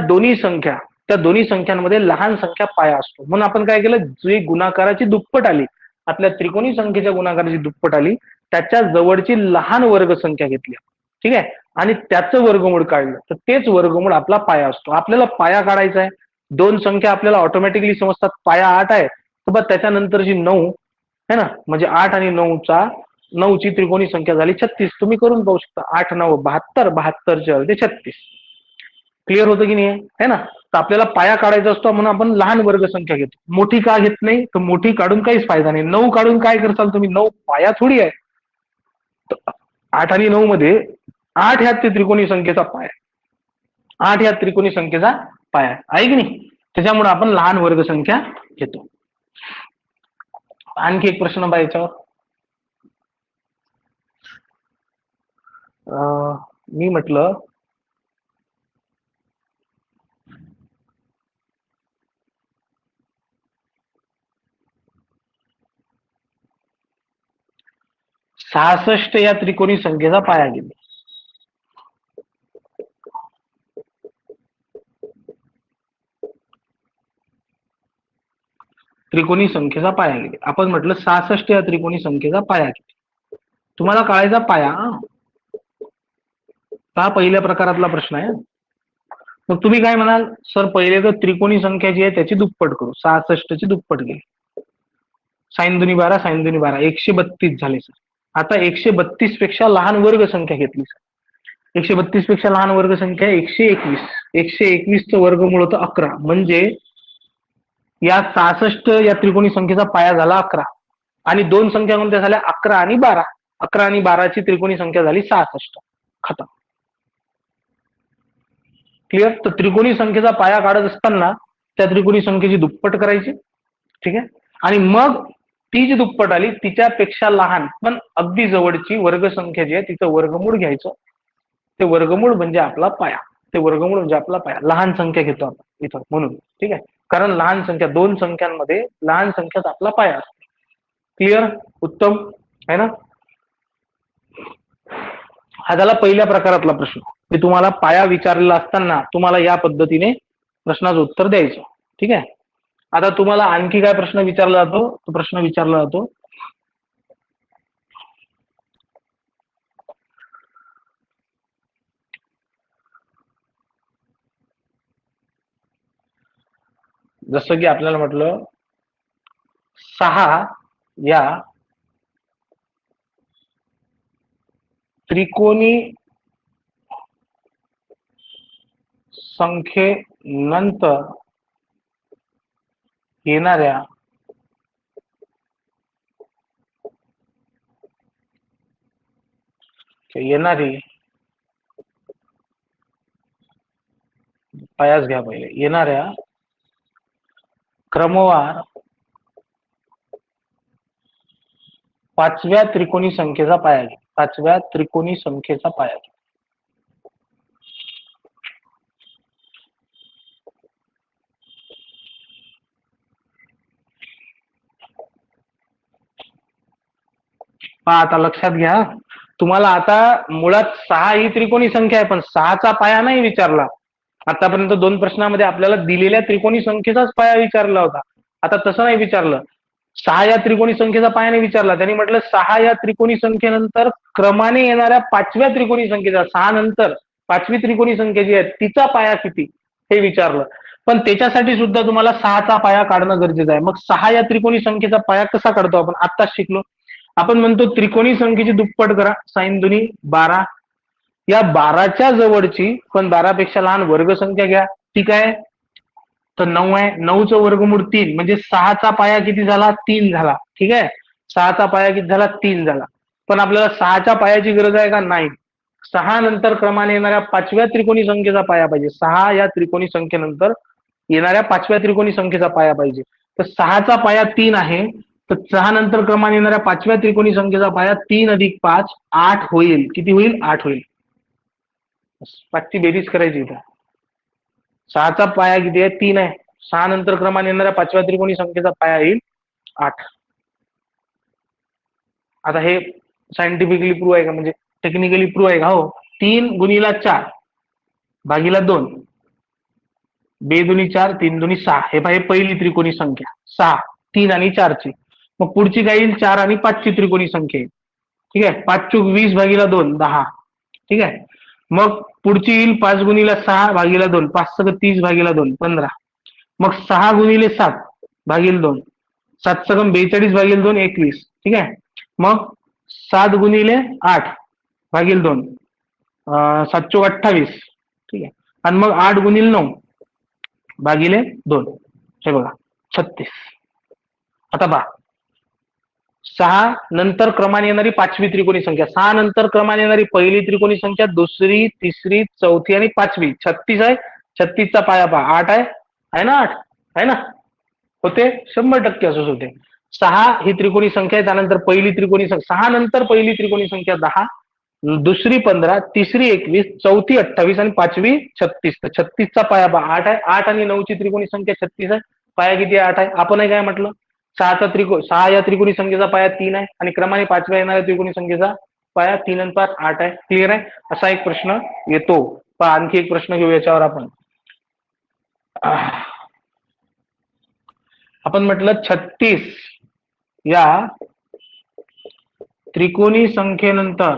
दोन्ही संख्यांमध्ये लहान संख्या पाया असतो. म्हणून आपण काय केलं, जी गुणाकाराची दुप्पट आली, आपल्या त्रिकोणी संख्येच्या गुणाकाराची दुप्पट आली, त्याच्या जवळची लहान वर्गसंख्या घेतली. ठीक आहे, आणि त्याचं वर्गमूळ काढलं, तर तेच वर्गमूळ आपला पाया असतो. आपल्याला पाया काढायचा आहे. दोन संख्या आपल्याला ऑटोमॅटिकली समजतात, पाया 8 आहे तर बघ त्याच्यानंतरची 9 है ना, म्हणजे 8 आणि 9 ची त्रिकोणी संख्या झाली 36. तुम्ही करून पाहू शकता, 8 9 72, 72चे अर्धे 36. क्लिअर होतं की नाही है ना. तर आपल्याला पाया काढायचा असतो म्हणून आपण लहान वर्गसंख्या घेतो. मोठी का घेत नाही, तर मोठी काढून काहीच फायदा नाही. 9 काढून काय करताल तुम्ही, 9 पाया थोडी आहे. 8 आणि 9 मध्ये 8 ह्या त्रिकोणी संख्येचा पाया, 8 ह्या त्रिकोणी संख्येचा पाया आहे की नाही. त्याच्यामुळे आपण लहान वर्गसंख्या घेतो. आणखी एक प्रश्न बा याच्यावर. मी म्हटलं 66 या त्रिकोणी संख्येचा पाया किती? त्रिकोणी संख्येचा पाया किती? आपण म्हटलं 66 या त्रिकोणी संख्येचा पाया किती? तुम्हाला कळायचा पाया. हा पहिल्या प्रकारातला प्रश्न आहे. मग तुम्ही काय म्हणाल, सर पहिले तर त्रिकोणी संख्या जी आहे त्याची दुप्पट करू. 66 ची दुप्पट केली, साइन दुनी 12 साइन दुनी 12 132 झाले सर. आता 132 पेक्षा लहान वर्ग संख्या घेतली सर. 132 पेक्षा लहान वर्ग संख्या 121. 121चं वर्गमूळ होतं 11. म्हणजे या 66 या त्रिकोणी संख्येचा पाया झाला 11. आणि दोन संख्या कोणत्या झाल्या? 11 आणि 12. 11 आणि 12ची त्रिकोणी संख्या झाली 66. खतम. क्लिअर? तर त्रिकोणी संख्येचा पाया काढत असताना त्या त्रिकोणी संख्येची दुप्पट करायची. ठीक आहे. आणि मग ती जी दुप्पट आली तिच्यापेक्षा लहान पण अगदी जवळची वर्गसंख्या जी आहे तिचं वर्गमूळ घ्यायचं. ते वर्गमूळ म्हणजे आपला पाया. ते वर्गमूळ म्हणजे आपला पाया. लहान संख्या घेतो आपण इथं म्हणून. ठीक आहे. कारण लहान संख्या, दोन संख्यांमध्ये लहान संख्याच आपला पाया असतो. क्लिअर? उत्तम आहे ना? हा झाला पहिल्या प्रकारातला प्रश्न. मी तुम्हाला पाया विचारलेला असताना तुम्हाला या पद्धतीने प्रश्नाचं उत्तर द्यायचं. ठीक आहे. आता तुम्हाला आणखी काय प्रश्न विचारला जातो? तो प्रश्न विचारला जातो, जसं की आपल्याला म्हटलं 6 या त्रिकोणी संख्येनंतर येणारी पायाच घ्या पहिले. येणाऱ्या क्रमवार पाचव्या त्रिकोणी संख्येचा पाया घ्या. पाचव्या त्रिकोणी संख्येचा पाया घ्या. पहा आता लक्षात घ्या. तुम्हाला आता मुळात 6 ही त्रिकोणी संख्या आहे पण 6चा पाया नाही विचारला. आतापर्यंत दोन प्रश्नामध्ये आपल्याला दिलेल्या त्रिकोणी संख्येचाच पाया विचारला होता. आता तसं नाही विचारलं. 6 या त्रिकोणी संख्येचा पाया नाही विचारला. त्यांनी म्हटलं 6 या त्रिकोणी संख्येनंतर क्रमाने येणाऱ्या पाचव्या त्रिकोणी संख्येचा, 6 नंतर पाचवी त्रिकोणी संख्या जी आहे तिचा पाया किती हे विचारलं. पण त्याच्यासाठी सुद्धा तुम्हाला 6चा पाया काढणं गरजेचं आहे. मग 6 या त्रिकोणी संख्येचा पाया कसा काढतो आपण आत्ताच शिकलो. आपण म्हणतो त्रिकोणी संख्येची दुप्पट करा, साइन दुनी 12. या 12च्या जवळची पण 12पेक्षा लहान वर्गसंख्या घ्या. ठीक आहे. तर 9 आहे. 9चं वर्गमूळ 3 म्हणजे 6चा पाया किती झाला? 3 झाला. ठीक आहे. 6चा पाया किती झाला? 3 झाला. पण आपल्याला 6च्या पायाची गरज आहे का? नाही. 6 नंतर क्रमाने येणाऱ्या पाचव्या त्रिकोणी संख्येचा पाया पाहिजे. 6 या त्रिकोणी संख्येनंतर येणाऱ्या पाचव्या त्रिकोणी संख्येचा पाया पाहिजे. तर 6चा पाया 3 आहे. तर 6 नंतर क्रमाने येणाऱ्या पाचव्या त्रिकोणी संख्येचा पाया 3 अधिक 5 8 होईल. किती होईल? 8 होईल. 5ची बेरीज करायची इथं. 6चा पाया किती आहे? 3 आहे. 6 नंतर क्रमाने येणाऱ्या पाचव्या त्रिकोणी संख्येचा पाया येईल 8. आता हे सायंटिफिकली प्रूव्ह आहे का? म्हणजे टेक्निकली प्रूव्ह आहे का? हो. 3 गुणीला 4 भागीला 2, 2 दुनी 4 3 दुनी 6. हे पहा, हे पहिली त्रिकोणी संख्या 6, 3 आणि 4ची. मग पुढची काय येईल? 4 आणि 5ची त्रिकोणी संख्या येईल. ठीक आहे. 5 चूक 20 भागीला 2 10. ठीक आहे. मग पुढची येईल 5 गुणीला 6 भागीला 2, 5 सगळं 30 भागीला 2 15. मग 6 गुणिले 7 भागील 2, 7 सगळं 42 भागील 2 21. ठीक आहे. मग 7 गुणिले 8 भागील 2, 7 चोक 28. ठीक आहे. आणि मग 8 गुणिले 9 भागीले 2. हे बघा 36. आता पहा, 6 नंतर क्रमाने येणारी पाचवी त्रिकोणी संख्या, 6 नंतर क्रमाने येणारी पहिली त्रिकोणी संख्या, दुसरी, तिसरी, चौथी आणि पाचवी. 36 आहे. 36चा पाया पहा 8 आहे ना? 8 आहे ना? होते 100% असंच होते. 6 ही त्रिकोणी संख्या आहे. त्यानंतर पहिली त्रिकोणी संख्या, 6 नंतर पहिली त्रिकोणी संख्या 10, दुसरी 15, तिसरी 21, चौथी 28 आणि पाचवी 36. तर 36चा पाया पहा 8 आहे. 8 आणि 9ची त्रिकोणी संख्या 36 आहे. पाया किती 8 आहे. आपण काय म्हटलं? सहा या त्रिकोणी संख्येचा पाया 3 आहे आणि क्रमाने 5व्या येणाऱ्या त्रिकोणी संख्येचा पाया 3 आणि 5 8 आहे. क्लिअर आहे? असा एक प्रश्न येतो. पण आणखी एक प्रश्न घेऊ याच्यावर आपण. आपण म्हटलं 36 या त्रिकोणी संख्येनंतर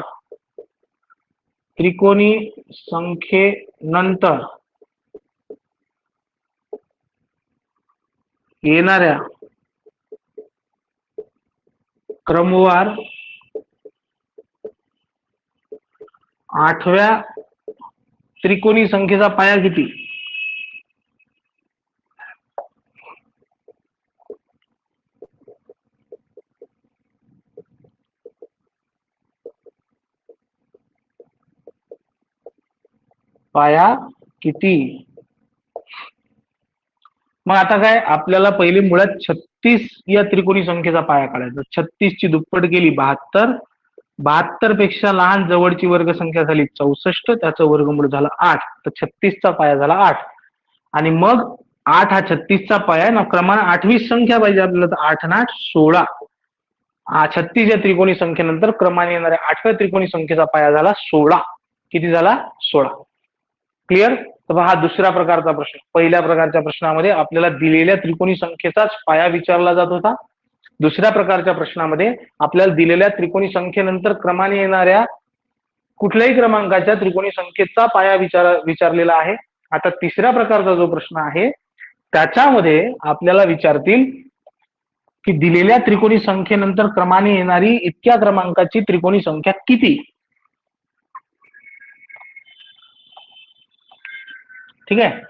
येणाऱ्या क्रमवार 8व्या त्रिकोणी संख्येचा पाया किती? पाया किती? मग आता काय आपल्याला पहिले मुळात 36 या त्रिकोणी संख्येचा पाया काढायचा. 36 ची दुप्पट केली 72, 72 पेक्षा लहान जवळची वर्गसंख्या झाली 64, त्याचं वर्गमूळ झालं 8, तर 36 चा पाया झाला 8. आणि मग 8 हा 36 चा पाया ना, क्रमाने 8वी संख्या पाहिजे आपल्याला, तर 8 आणि 8 16. 36 या त्रिकोणी संख्येनंतर क्रमाने येणाऱ्या 8व्या त्रिकोणी संख्येचा पाया झाला 16. किती झाला? 16. क्लिअर? तर हा दुसऱ्या प्रकारचा प्रश्न. पहिल्या प्रकारच्या प्रश्नामध्ये आपल्याला दिलेल्या त्रिकोणी संख्येचाच पाया विचारला जात होता. दुसऱ्या प्रकारच्या प्रश्नामध्ये आपल्याला दिलेल्या त्रिकोणी संख्येनंतर क्रमाने येणाऱ्या कुठल्याही क्रमांकाच्या त्रिकोणी संख्येचा पाया विचारलेला आहे. आता तिसऱ्या प्रकारचा जो प्रश्न आहे त्याच्यामध्ये आपल्याला विचारतील की दिलेल्या त्रिकोणी संख्येनंतर क्रमाने येणारी इतक्या क्रमांकाची त्रिकोणी संख्या किती? ठीक आहे?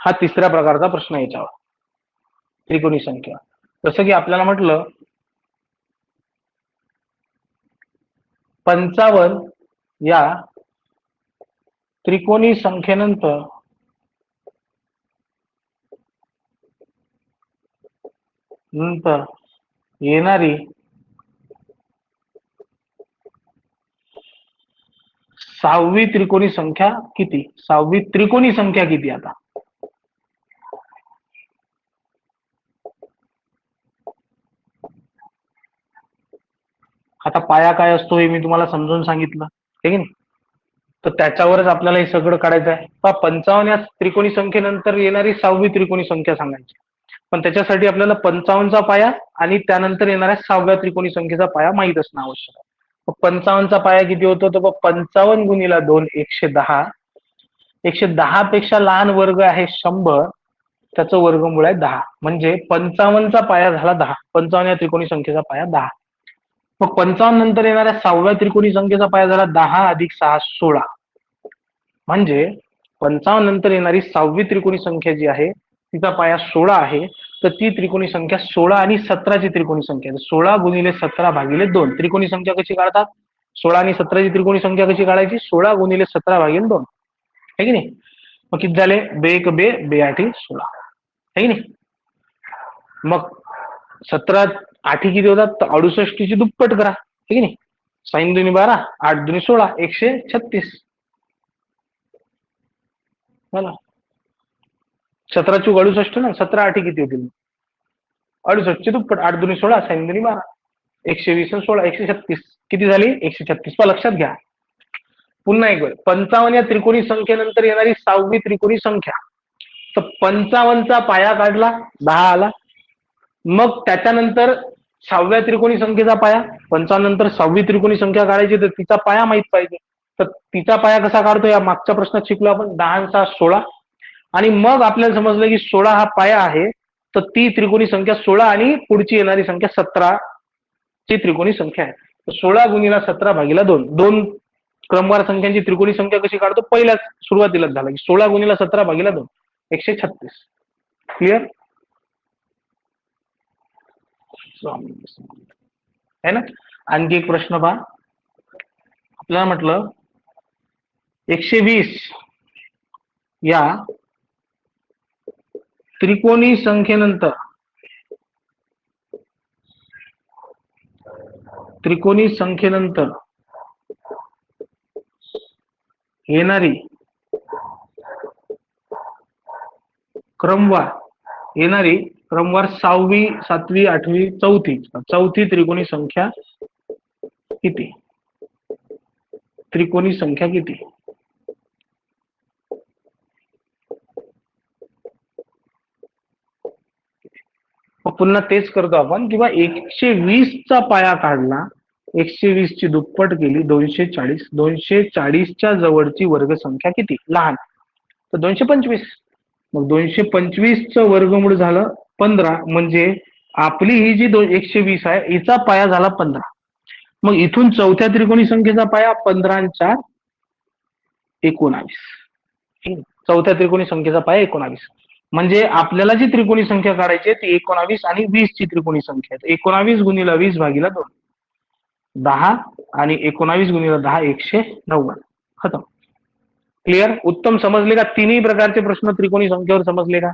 हा तिसऱ्या प्रकारचा प्रश्न याच्यावर त्रिकोणी संख्या. जसं की आपल्याला म्हटलं 55 या त्रिकोणी संख्येनंतर येणारी 6वी त्रिकोणी संख्या किती? 6वी त्रिकोणी संख्या किती? आता पाया काय असतो हे मी तुम्हाला समजून सांगितलं, ठीक आहे? तर त्याच्यावरच आपल्याला हे सगळं काढायचं आहे. 55 या त्रिकोणी संख्येनंतर येणारी 6वी त्रिकोणी संख्या सांगायची. पण त्याच्यासाठी आपल्याला 55चा पाया आणि त्यानंतर येणाऱ्या 6व्या त्रिकोणी संख्येचा पाया माहीत असणं आवश्यक आहे. 55चा पाया किती होतो? तर 55 गुणिले 2 110. 110 पेक्षा लहान वर्ग आहे 100, त्याचं वर्गमूळ आहे 10. म्हणजे 55चा पाया झाला 10. 55 या त्रिकोणी संख्येचा पाया 10. मग 55 नंतर येणाऱ्या 6व्या त्रिकोणी संख्येचा पाया झाला 10 अधिक 6 16. म्हणजे 55 नंतर येणारी 6वी त्रिकोणी संख्या जी आहे तिचा पाया 16 आहे. तर ती त्रिकोणी संख्या 16 आणि 17ची त्रिकोणी संख्या आहे. 16 गुणिले 17 भागिले 2. त्रिकोणी संख्या कशी काढतात? 16 आणि 17ची त्रिकोणी संख्या कशी काढायची? 16 गुणिले 17 भागिले 2. आहे की नाही? मग किती झाले? बे एक बे, बे आठी 16. आहे की नाही? मग 17 आठी किती होतात? तर 68ची दुप्पट करा. ठीक आहे नाही? 6 दुनी 12, 8 दुनी 16, 136. मला 17 चूक 68 ना, 17 आठी किती होतील? 68ची दुप्पट, 8 दुनी 16, 6 दुनी 12, 120 आणि 16, 136. किती झाली? 136. पण लक्षात घ्या, पुन्हा एक वेळ 55 या त्रिकोणी संख्येनंतर येणारी 6वी त्रिकोणी संख्या. तर 55चा पाया काढला 10 आला. मग त्याच्यानंतर 6व्या त्रिकोणी संख्येचा पाया, 55 नंतर 6वी त्रिकोणी संख्या काढायची, तर तिचा पाया माहित पाहिजे. तर तिचा पाया कसा काढतो? या मागच्या प्रश्नात शिकलो आपण. 10 आणि 6 16. आणि मग आपल्याला समजलं की 16 हा पाया आहे. तर ती त्रिकोणी संख्या 16 आणि पुढची येणारी संख्या 17 ची त्रिकोणी संख्या आहे. तर 16 गुणिले 17 भागिले 2. 2 क्रमवार संख्यांची त्रिकोणी संख्या कशी काढतो? पहिल्याच सुरुवातीलाच झाला की 16 गुणिले 17 भागिले 2, 136. क्लिअर है ना? आणखी एक प्रश्न पहा. आपल्याला म्हटलं 120 या त्रिकोणी संख्येनंतर येणारी क्रमवार क्रमवार 6वी 7वी 8वी 4थी त्रिकोणी संख्या किती? त्रिकोणी संख्या किती? पुन्हा तेच करतो आपण किंवा 120 चा पाया काढला, 120 ची दुप्पट केली 240, 240 च्या जवळची वर्गसंख्या किती? लहान तर 225. मग 225 चं वर्गमूळ झालं 15, म्हणजे आपली ही जी 120 आहे हिचा पाया झाला 15. मग इथून चौथ्या त्रिकोणी संख्येचा पाया 15 आणि 4 19. चौथ्या त्रिकोणी संख्येचा पाया 19. म्हणजे आपल्याला जी त्रिकोणी संख्या काढायची आहे ती 19 आणि 20 ची त्रिकोणी संख्या आहे. 19 गुणिले 20 भागिले 2, 10 आणि 19 गुणिले 10 190. खतम. क्लिअर? उत्तम. समजले का? तिन्ही प्रकारचे प्रश्न त्रिकोणी संख्येवर समजले का?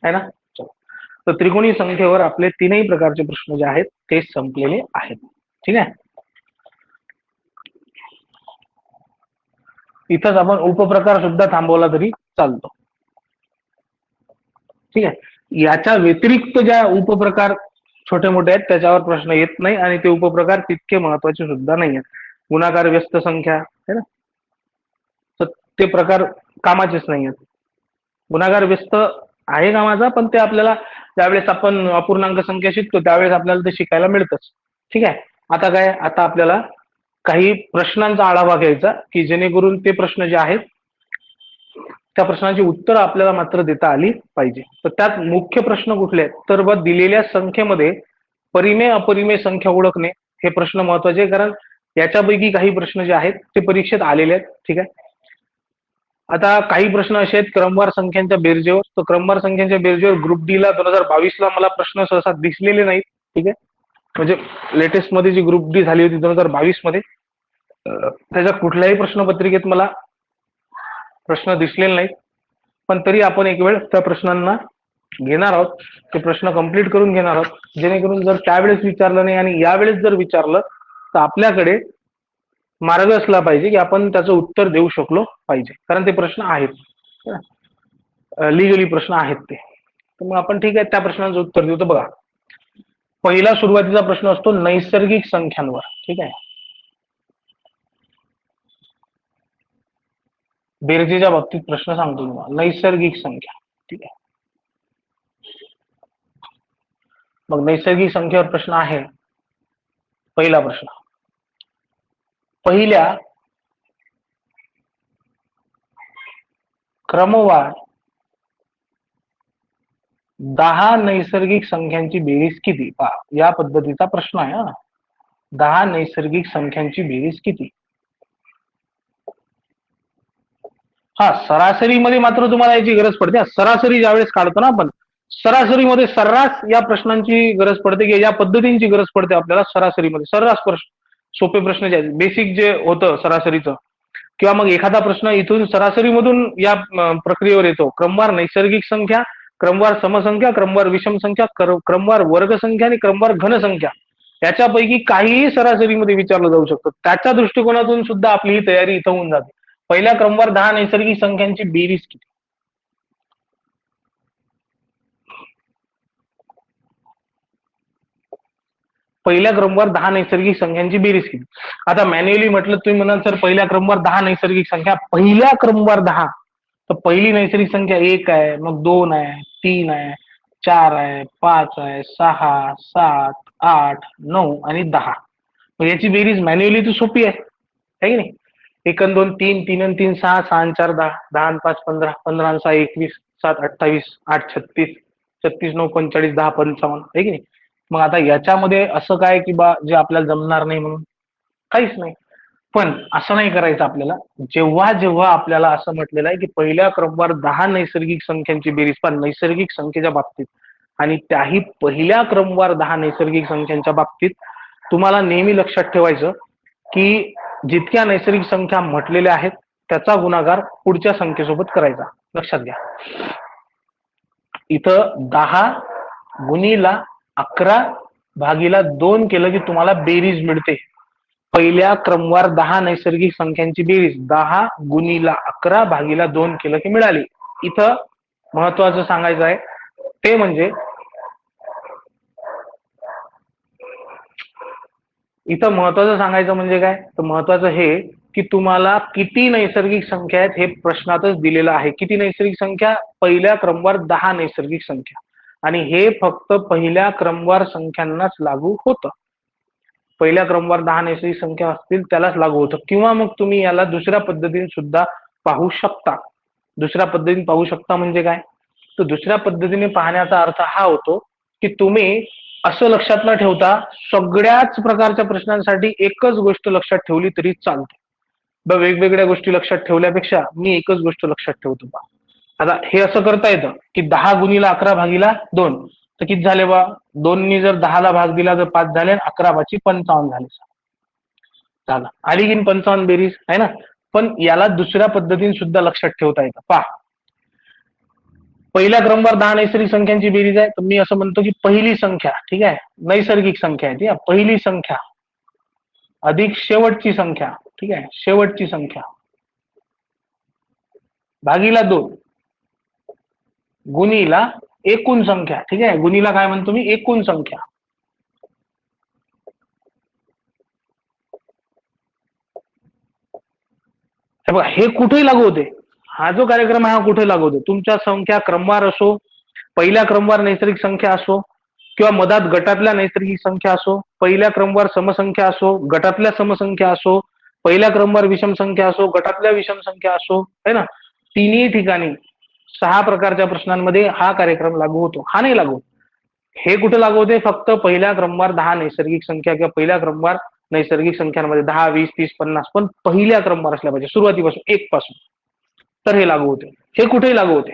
है ना? तर त्रिकोणी संख्येवर आपले तीनही प्रकारचे प्रश्न जे आहेत ते संपलेले आहेत. ठीक आहे. इथंच आपण उपप्रकार सुद्धा थांबवला तरी चालतो. ठीक आहे. याच्या व्यतिरिक्त ज्या उपप्रकार छोटे मोठे आहेत त्याच्यावर प्रश्न येत नाही आणि ते उपप्रकार तितके महत्वाचे सुद्धा नाही आहेत. गुणाकार व्यस्त संख्या है ना, तर ते प्रकार कामाचेच नाही आहेत. गुणाकार व्यस्त आहे कामाचा, पण ते आपल्याला ज्यावेळेस आपण अपूर्णांक संख्या शिकतो त्यावेळेस आपल्याला ते शिकायला मिळतच. ठीक आहे. आता काय, आता आपल्याला काही प्रश्नांचा आढावा घ्यायचा की जेणेकरून ते प्रश्न जे आहेत त्या प्रश्नांची उत्तर आपल्याला मात्र देता आली पाहिजे. तर त्यात मुख्य प्रश्न कुठले आहेत तर दिलेल्या संख्येमध्ये परिमेय अपरिमेय संख्या ओळखणे हे प्रश्न महत्वाचे आहे, कारण याच्यापैकी काही प्रश्न जे आहेत ते परीक्षेत आलेले आहेत. ठीक आहे. आता काही प्रश्न असे आहेत क्रमवार संख्यांच्या बेरजेवर. तर क्रमवार संख्यांच्या बेरजेवर ग्रुप डी ला 2022 ला मला प्रश्न सहसा दिसलेले नाहीत. ठीक आहे. म्हणजे लेटेस्ट मध्ये जी ग्रुप डी झाली होती 2022 मध्ये, त्याच्या कुठल्याही प्रश्नपत्रिकेत मला प्रश्न दिसलेले नाहीत. पण तरी आपण एक वेळ त्या प्रश्नांना घेणार आहोत, ते प्रश्न कंप्लीट करून घेणार आहोत, जेणेकरून जर त्यावेळेस विचारलं नाही आणि यावेळेस जर विचारलं तर आपल्याकडे मार्ग असला पाहिजे की आपण त्याचं उत्तर देऊ शकलो पाहिजे, कारण ते प्रश्न आहेत, लिगली प्रश्न आहेत ते. तर मग आपण ठीक आहे त्या प्रश्नांचं उत्तर देऊ. तर बघा, पहिला सुरुवातीचा प्रश्न असतो नैसर्गिक संख्यांवर. ठीक आहे. बेरजेच्या बाबतीत प्रश्न सांगतो तुम्हाला, नैसर्गिक संख्या. ठीक आहे. मग नैसर्गिक संख्येवर प्रश्न आहे. पहिला प्रश्न, पहिल्या क्रमवार 10 नैसर्गिक संख्यांची बेरीज किती? पहा, या पद्धतीचा प्रश्न आहे. 10 नैसर्गिक संख्यांची बेरीज किती? हा, सरासरीमध्ये मात्र तुम्हाला याची गरज पडते. सरासरी ज्यावेळेस काढतो ना आपण, सरासरीमध्ये सर्रास या प्रश्नांची गरज पडते की या पद्धतींची गरज पडते आपल्याला. सरासरीमध्ये सर्रास प्रश्न, सोपे प्रश्न जे आहेत, बेसिक जे होतं सरासरीचं, किंवा मग एखादा प्रश्न इथून सरासरीमधून या प्रक्रियेवर येतो. क्रमवार नैसर्गिक संख्या, क्रमवार समसंख्या, क्रमवार विषम संख्या, क्रमवार वर्गसंख्या आणि क्रमवार घनसंख्या, याच्यापैकी काहीही सरासरीमध्ये विचारलं जाऊ शकतं. त्याच्या दृष्टिकोनातून सुद्धा आपली ही तयारी इथं होऊन जाते. पहिल्या क्रमवार 10 नैसर्गिक संख्यांची बेरीज किती? पहिल्या क्रमवार 10 नैसर्गिक संख्यांची बेरीज किती? आता मॅन्युअली म्हटलं तुम्ही म्हणाल सर पहिल्या क्रमवार 10 नैसर्गिक संख्या, पहिल्या क्रमवार 10, तर पहिली नैसर्गिक संख्या 1 आहे, मग 2 आहे, 3 आहे, 4 आहे, 5 आहे, 6, 7, 8, 9 आणि 10. मग याची बेरीज मॅन्युअली तर सोपी आहे की नाही? 1 आणि 2 3, 3 आणि 3 6, 6 आणि 4 10, 10 आणि 5 15, 15 आणि 6 21, 7 28, 8 36, 36 9 45, 10 55, आहे की नाही? मग आता याच्यामध्ये असं काय की बा जे आपल्याला जमणार नाही म्हणून? काहीच नाही. पण असं नाही करायचं आपल्याला. जेव्हा जेव्हा आपल्याला असं म्हटलेलं आहे की पहिल्या क्रमवार 10 नैसर्गिक संख्यांची बेरीज, पण नैसर्गिक संख्येच्या बाबतीत, आणि त्याही पहिल्या क्रमवार 10 नैसर्गिक संख्यांच्या बाबतीत तुम्हाला नेहमी लक्षात ठेवायचं की जितक्या नैसर्गिक संख्या म्हटलेल्या आहेत त्याचा गुणाकार पुढच्या संख्येसोबत करायचा. लक्षात घ्या, इथं 10 गुणिला 11/2 केलं की तुम्हाला बेरीज मिळते. पहिल्या क्रमवार 10 नैसर्गिक संख्यांची बेरीज 10 गुणिला 11/2 केलं की मिळाली. इथं महत्वाचं सांगायचं आहे ते म्हणजे काय, तर महत्वाचं हे की तुम्हाला किती नैसर्गिक संख्या आहेत हे प्रश्नातच दिलेलं आहे. किती नैसर्गिक संख्या? पहिल्या क्रमवार 10 नैसर्गिक संख्या, आणि हे फक्त पहिल्या क्रमवार संख्यांनाच लागू होतं. पहिल्या क्रमवार 10 नैसर्गिक संख्या असतील त्यालाच लागू होतं. किंवा मग तुम्ही याला दुसऱ्या पद्धतीने सुद्धा पाहू शकता. दुसऱ्या पद्धतीने पाहू शकता म्हणजे काय, तर दुसऱ्या पद्धतीने पाहण्याचा अर्थ हा होतो की तुम्ही असं लक्षात न ठेवता सगळ्याच प्रकारच्या प्रश्नांसाठी एकच गोष्ट लक्षात ठेवली तरी चालते. वेगवेगळ्या गोष्टी लक्षात ठेवल्यापेक्षा मी एकच गोष्ट लक्षात ठेवतो बा. आता हे असं करता येतं की 10 गुणिला 11/2 तर किती झाले बा, 2नी जर 10ला भाग दिला तर 5 झाले, 11/5 55 झाले. झालं, आली की 55 बेरीज आहे ना. पण याला दुसऱ्या पद्धतीने सुद्धा लक्षात ठेवता येतं. पहा, पहिल्या क्रमवार 10 नैसर्गिक संख्यांची बेरीज आहे, तर मी असं म्हणतो की पहिली संख्या, ठीक आहे, नैसर्गिक संख्या आहे ती, पहिली संख्या अधिक शेवटची संख्या, ठीक आहे, शेवटची संख्या भागीला 2 गुणीला एकूण संख्या, ठीक आहे, गुणीला काय म्हणतो मी, एकूण संख्या. हे बघा, हे कुठेही लागू होते. हा जो कार्यक्रम आहे हा कुठे लागू होतो, तुमच्या संख्या क्रमवार असो, पहिल्या क्रमवार नैसर्गिक संख्या असो, किंवा मधात गटातल्या नैसर्गिक संख्या असो, पहिल्या क्रमवार समसंख्या असो, गटातल्या समसंख्या असो, पहिल्या क्रमवार विषम संख्या असो, गटातल्या विषम संख्या असो, है ना, तिन्ही ठिकाणी 6 प्रकारच्या प्रश्नांमध्ये हा कार्यक्रम लागू होतो. हा नाही लागू. हे कुठे लागू होते, फक्त पहिल्या क्रमवार 10 नैसर्गिक संख्या किंवा पहिल्या क्रमवार नैसर्गिक संख्यांमध्ये 10, 20, 30, 50, पण पहिल्या क्रमवार असल्या पाहिजे, सुरुवातीपासून 1 पासून, तर हे लागू होते. हे कुठेही लागू होते.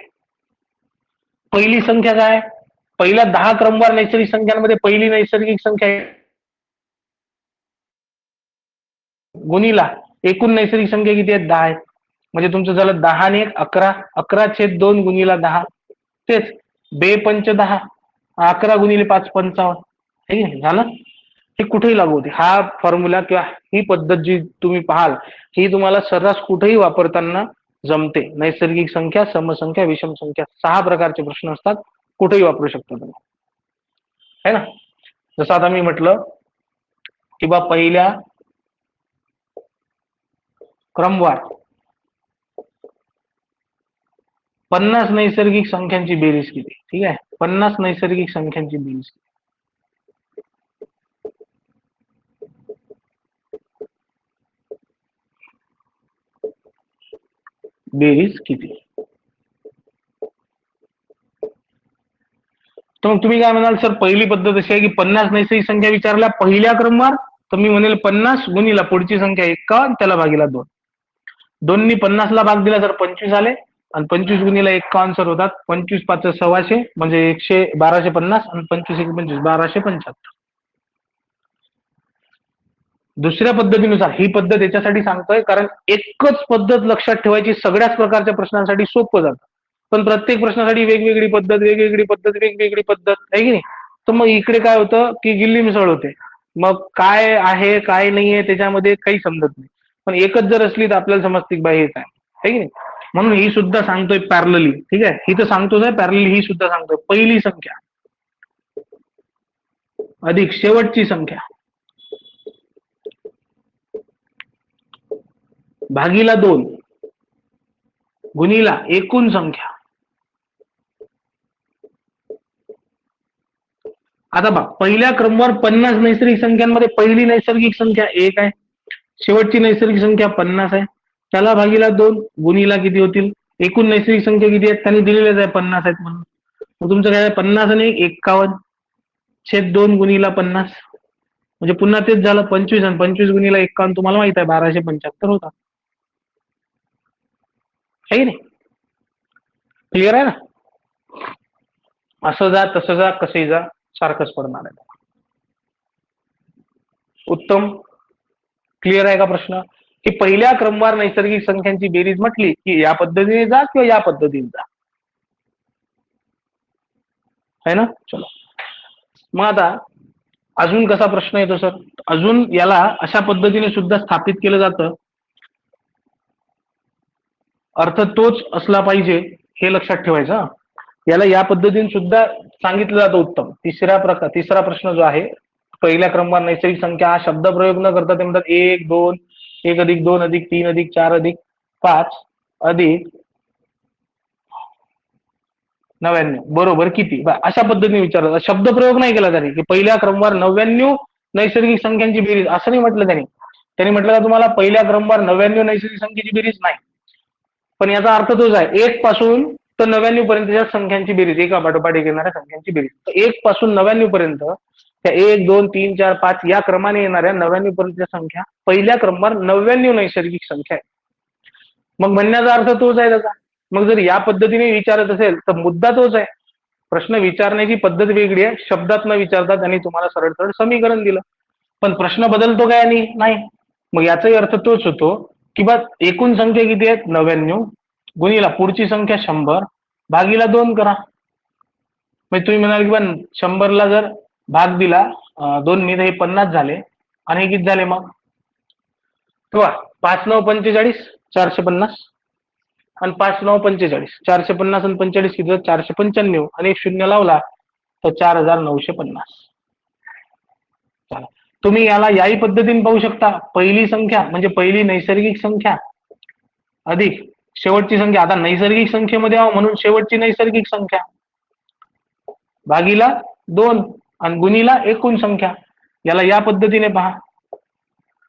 पहिली संख्या काय, पहिल्या 10 क्रमवार नैसर्गिक संख्यांमध्ये पहिली नैसर्गिक संख्या गुणीला एकूण नैसर्गिक संख्या किती आहेत, 10 आहेत. म्हणजे तुमचं झालं 10 आणि 1 11, 11/2 गुणीला 10, तेच 2×5 = 10, 11 गुणिले 5 55, हे झालं. हे कुठेही लागू होते. हा फॉर्म्युला किंवा ही पद्धत जी तुम्ही पाहाल, ही तुम्हाला सर्रास कुठेही वापरताना जमते. नैसर्गिक संख्या, समसंख्या, विषम संख्या, 6 प्रकारचे प्रश्न असतात, कुठेही वापरू शकता तुम्ही, है ना. जसं आता मी म्हटलं की बा पहिल्या क्रमवार 50 नैसर्गिक संख्यांची बेरीज किती, ठीक आहे, 50 नैसर्गिक संख्यांची बेरीज किती. तर मग तुम्ही काय म्हणाल, सर पहिली पद्धत अशी आहे की 50 नैसर्गिक संख्या विचारल्या पहिल्या क्रमवार, तर मी म्हणेल 50 गुणीला पुढची संख्या 51 त्याला भागीला 2. 2नी 50ला भाग दिला तर 25 आले, आणि 25 गुणीला 51 सर होतात 25 5 100 म्हणजे 1250, आणि 25 1 25 1275. दुसऱ्या पद्धतीनुसार, ही पद्धत याच्यासाठी सांगतोय कारण एकच पद्धत लक्षात ठेवायची सगळ्याच प्रकारच्या प्रश्नांसाठी सोपं जातं. पण प्रत्येक प्रश्नासाठी वेगवेगळी पद्धत आहे की नाही. तर मग इकडे काय होतं की गिल्ली मिसळ होते. मग काय आहे काय नाहीये त्याच्यामध्ये काही समजत नाही. पण एकच जर असली तर आपल्याला समजते की बाई हेच आहे की नाही. म्हणून ही सुद्धा सांगतोय पॅरलली, ठीक आहे, ही तर सांगतोच आहे, पॅरलली ही सुद्धा सांगतोय. पहिली संख्या अधिक शेवटची संख्या भागीला 2 गुणीला एकूण संख्या. आता बघ, पहिल्या क्रमवार 50 नैसर्गिक संख्यांमध्ये पहिली नैसर्गिक संख्या 1 आहे, शेवटची नैसर्गिक संख्या 50 आहे, त्याला भागीला 2 गुणीला किती होतील, एकूण नैसर्गिक संख्या किती आहेत त्यांनी दिलेलेच आहे 50 आहेत म्हणून. मग तुमचं काय 50 आणि 51/2 गुणीला 50, म्हणजे पुन्हा तेच झालं 25, आणि 25 गुणीला 51 तुम्हाला माहित आहे 1275 होता, आहे की नाही. क्लिअर आहे ना. असं जा तसं जा कसंही जा सारखंच पडणार आहे. उत्तम. क्लिअर आहे का प्रश्न, की पहिल्या क्रमवार नैसर्गिक संख्यांची बेरीज म्हटली की या पद्धतीने जा किंवा या पद्धतीने जा, है ना. चलो मग आता अजून कसा प्रश्न येतो सर, अजून याला अशा पद्धतीने सुद्धा स्थापित केलं जातं, अर्थ तोच असला पाहिजे हे लक्षात ठेवायचं. याला या पद्धतीने सुद्धा सांगितलं जातं उत्तम. तिसरा प्रश्न जो आहे, पहिल्या क्रमवार नैसर्गिक संख्या हा शब्द प्रयोग न करता ते म्हणतात 1 2 1 अधिक 2 अधिक 3 अधिक 4 अधिक 5 अधिक 99 बरोबर किती, अशा पद्धतीने विचारलं. शब्द प्रयोग नाही केला त्यांनी की पहिल्या क्रमवार 99 नैसर्गिक संख्यांची बेरीज, असं नाही म्हटलं त्यांनी. त्यांनी म्हटलं का तुम्हाला पहिल्या क्रमवार 99 नैसर्गिक संख्येची बेरीज नाही, पण याचा अर्थ तोच आहे, 1 पासून तर 99 पर्यंतच्या संख्यांची बेरीज, एका पाठोपाठ एक येणाऱ्या संख्यांची बेरीज. तर 1 पासून 99 पर्यंत त्या 1 2 3 4 5 या क्रमाने येणाऱ्या 99 पर्यंतच्या संख्या पहिल्या क्रमवार 99 नैसर्गिक संख्या आहे. मग म्हणण्याचा अर्थ तोच आहे त्याचा. मग जर या पद्धतीने विचारत असेल तर मुद्दा तोच आहे. प्रश्न विचारण्याची पद्धत वेगळी आहे, शब्दात न विचारतात आणि तुम्हाला सरळ सरळ समीकरण दिलं, पण प्रश्न बदलतो काय आणि नाही. मग याचाही अर्थ तोच होतो की बा एकूण संख्या किती आहेत 99 गुणीला पुढची संख्या 100 भागीला 2 करा. म्हणजे तुम्ही म्हणाल की बा 100ला जर भाग दिला 2 ने तर हे 50 झाले, आणि हे किती झाले मग, तेव्हा 5 9 45 450 आणि 5 9 45 450 आणि 45 किती 495 आणि एक शून्य लावला तर 4950. चला, तुम्ही याला याही पद्धतीने पाहू शकता. पहिली संख्या म्हणजे पहिली नैसर्गिक संख्या अधिक शेवटची संख्या, आता नैसर्गिक संख्येमध्ये आहो म्हणून शेवटची नैसर्गिक संख्या भागीला 2 आणि गुणीला एकूण संख्या. याला या पद्धतीने पहा,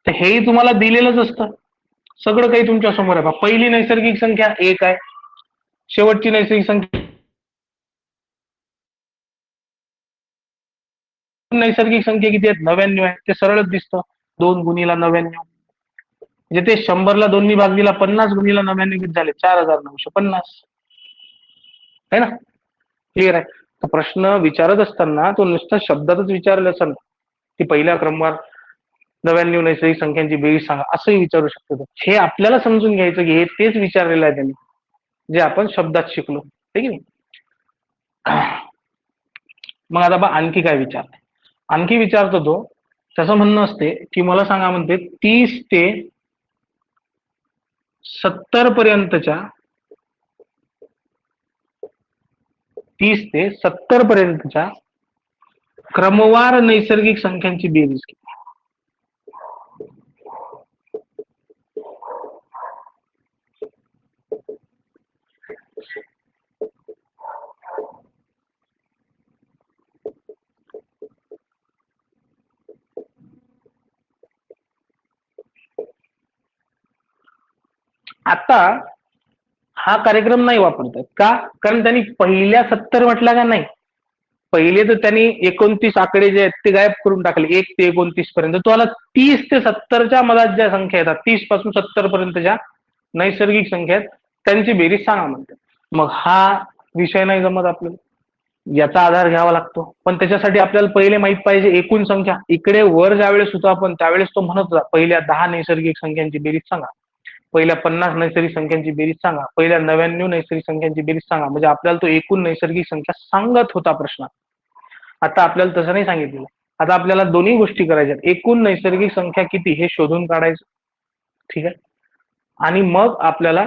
तर हेही तुम्हाला दिलेलंच असतं, सगळं काही तुमच्या समोर आहे. पहा, पहिली नैसर्गिक संख्या 1 आहे, शेवटची नैसर्गिक संख्या नैसर्गिक संख्या किती आहेत 99 आहे, ते सरळच दिसतं. 2 गुणीला 99 म्हणजे ते 100ला 2 भाग दिला 50 गुणीला 99 किती झाले 4950 आहे ना. क्लिअर आहे. तर प्रश्न विचारत असताना तो नुसता शब्दातच विचारला असेल की पहिल्या क्रमवार 99 नैसर्गिक संख्यांची बेरीज सांगा, असंही विचारू शकतो. हे आपल्याला समजून घ्यायचं की हे तेच विचारलेलं आहे त्यांनी, जे आपण शब्दात शिकलो, ठीक आहे. मग आता बा आणखी काय विचारते, आणखी विचारतो तो, त्याचं म्हणणं असते की मला सांगा म्हणते 30 ते 70 पर्यंतच्या 30 ते 70 पर्यंतच्या क्रमवार नैसर्गिक संख्यांची बेरीज किती. आता हा कार्यक्रम नाही वापरतात का, कारण त्यांनी पहिल्या 70 म्हटला का नाही, पहिले तर त्यांनी 29 आकडे जे आहेत ते गायब करून टाकले 1 ते 29 पर्यंत. तुम्हाला 30 ते 70च्या मधात ज्या संख्या येतात 30 पासून 70 पर्यंतच्या नैसर्गिक संख्या आहेत त्यांची बेरीज सांगा म्हणते. मग हा विषय नाही जमत आपल्याला, याचा आधार घ्यावा लागतो, पण त्याच्यासाठी आपल्याला पहिले माहित पाहिजे एकूण संख्या. इकडे वर ज्यावेळेस होतो आपण त्यावेळेस तो म्हणत होता पहिल्या 10 नैसर्गिक संख्यांची बेरीज सांगा, पहिल्या 50 नैसर्गिक संख्यांची बेरीज सांगा, पहिल्या 99 नैसर्गिक संख्यांची बेरीज सांगा, म्हणजे आपल्याला तो एकूण नैसर्गिक संख्या सांगत होता प्रश्नात. आता आपल्याला तसं नाही सांगितलं, आता आपल्याला दोन्ही गोष्टी करायच्यात, एकूण नैसर्गिक संख्या किती हे शोधून काढायचं, ठीक आहे. आणि मग आपल्याला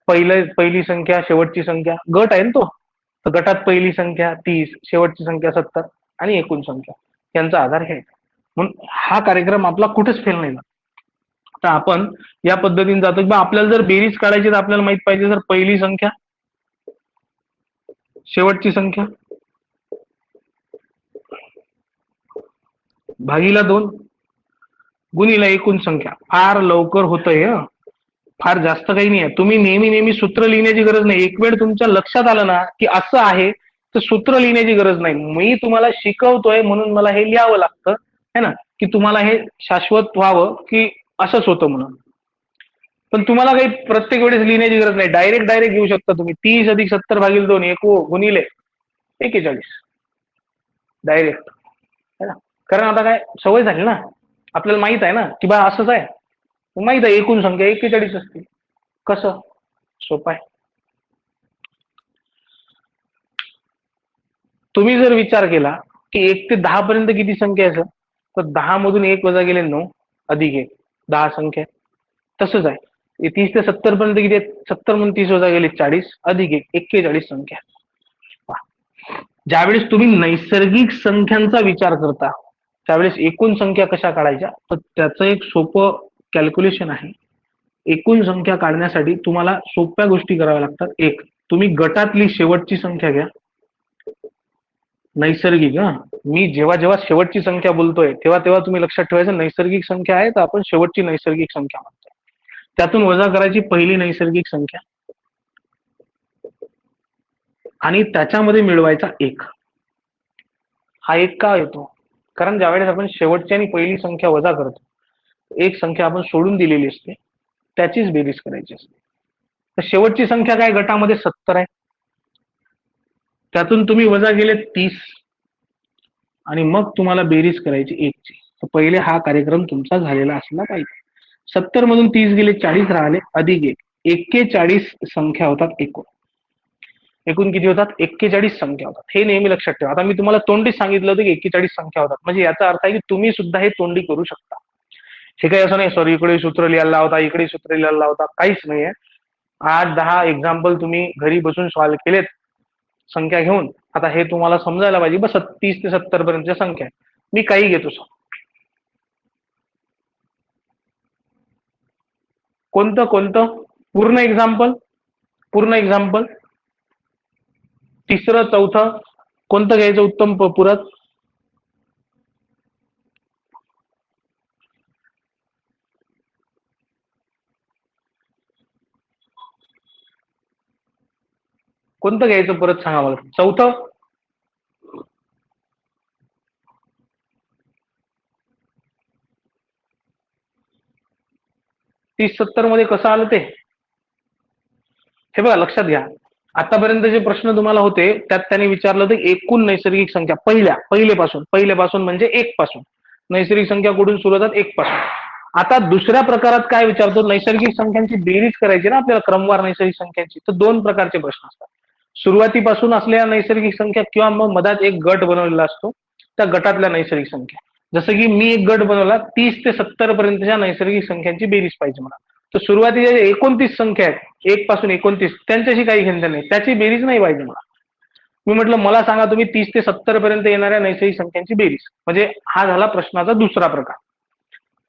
पहिली संख्या शेवटची संख्या गट आहे ना तो, तर गटात पहिली संख्या 30 शेवटची संख्या 70 आणि एकूण संख्या यांचा आधार घ्यायचा. म्हणून हा कार्यक्रम आपला कुठेच फेल नाही. तर आपण या पद्धतीने जातो की आपल्याला जर बेरीज काढायची तर आपल्याला माहित पाहिजे जर पहिली संख्या शेवटची संख्या भागीला 2 गुणीला एकूण संख्या. फार लवकर होतंय, फार जास्त काही नाही आहे. तुम्ही नेहमी सूत्र लिहिण्याची गरज नाही, एक वेळ तुमच्या लक्षात आलं ना की असं आहे तर सूत्र लिहिण्याची गरज नाही. मी तुम्हाला शिकवतोय म्हणून मला हे लिहावं लागतं है ना, की तुम्हाला हे शाश्वत व्हावं की असंच होतं म्हणून. पण तुम्हाला काही प्रत्येक वेळेस लिहिण्याची गरज नाही, डायरेक्ट घेऊ शकता तुम्ही. 30 अधिक 70 भागीले 2 गुणिले 41 डायरेक्ट, है ना. कारण आता काय सवय झाली ना, आपल्याला माहित आहे ना की बा असंच आहे, माहित आहे एकूण संख्या 41 असते. कसं सोपं आहे. तुम्ही जर विचार केला की 1 ते 10 पर्यंत किती संख्या आहे सर? तर 10 मधून 1 वजा गेले 9 अधिक 1 10 संख्या. तसंच आहे 30 ते 70 पर्यंत किती आहेत? 70 मधून 30 वजा गेले 40 अधिक 1 41 संख्या. ज्यावेळेस तुम्ही नैसर्गिक संख्यांचा विचार करता त्यावेळेस एकूण संख्या कशा काढायच्या, तर त्याचं एक सोपं कॅल्क्युलेशन आहे. एकूण संख्या काढण्यासाठी तुम्हाला सोप्या गोष्टी कराव्या लागतात. एक, तुम्ही गटातली शेवटची संख्या घ्या. नैसर्गिक, मी जेव्हा जेव्हा शेवटची संख्या बोलतोय तेव्हा तेव्हा तुम्ही लक्षात ठेवायचं नैसर्गिक संख्या आहे तर आपण शेवटची नैसर्गिक संख्या म्हणतोय. त्यातून वजा करायची पहिली नैसर्गिक संख्या आणि त्याच्यामध्ये मिळवायचा 1. हा 1 का येतो? कारण ज्यावेळेस आपण शेवटची आणि पहिली संख्या वजा करतो एक संख्या आपण सोडून दिलेली असते त्याचीच बेरीज करायची असते. तर शेवटची संख्या काय गटामध्ये 70 आहे. त्यातून तुम्ही वजा गेले 30 आणि मग तुम्हाला बेरीज करायची 1 ची. तर पहिले हा कार्यक्रम तुमचा झालेला असला पाहिजे. 70 मधून 30 गेले 40 राहिले अधिक 1 41 संख्या होतात एकूण. एकूण किती होतात? 41 संख्या होतात. हे नेहमी लक्षात ठेवा. आता मी तुम्हाला तोंडी सांगितलं होतं की 41 संख्या होतात, म्हणजे याचा अर्थ आहे की तुम्ही सुद्धा हे तोंडी करू शकता. हे काही असं नाही सॉरी इकडे सूत्र लिहायला लावता इकडे सूत्र लिहायला लावता, काहीच नाहीये. 8-10 एक्झाम्पल तुम्ही घरी बसून सॉल्व्ह केलेत संख्या घेऊन. आता हे तुम्हाला समजायला पाहिजे बस 30 ते 70 पर्यंतच्या संख्या. मी काही घेतो सर. कोणतं कोणतं? पूर्ण एक्झाम्पल, पूर्ण एक्झाम्पल. तिसरं चौथं कोणतं घ्यायचं उत्तम पूरक? कोणतं घ्यायचं परत सांगा मला. चौथं? 30-70 मध्ये कसं आलं ते? हे बघा लक्षात घ्या. आतापर्यंत जे प्रश्न तुम्हाला होते त्यात त्यांनी विचारलं होतं एकूण नैसर्गिक संख्या पहिल्यापासून म्हणजे 1 पासून. नैसर्गिक संख्या कुठून सुरू होतात? 1 पासून. आता दुसऱ्या प्रकारात काय विचारतो? नैसर्गिक संख्यांची बेरीज करायची ना आपल्याला, क्रमवार नैसर्गिक संख्यांची. तर 2 प्रकारचे प्रश्न असतात. सुरुवातीपासून असलेल्या नैसर्गिक संख्या किंवा मग मधात एक गट बनवलेला असतो त्या गटातल्या नैसर्गिक संख्या. जसं की मी एक गट बनवला 30 ते 70 पर्यंतच्या नैसर्गिक संख्यांची बेरीज पाहिजे मला. तर सुरुवातीच्या 29 संख्या आहेत 1 पासून 29 त्यांच्याशी काही घेणं नाही, त्याची बेरीज नाही पाहिजे मला. मी म्हटलं मला सांगा तुम्ही 30 ते 70 पर्यंत येणाऱ्या नैसर्गिक संख्यांची बेरीज. म्हणजे हा झाला प्रश्नाचा दुसरा प्रकार.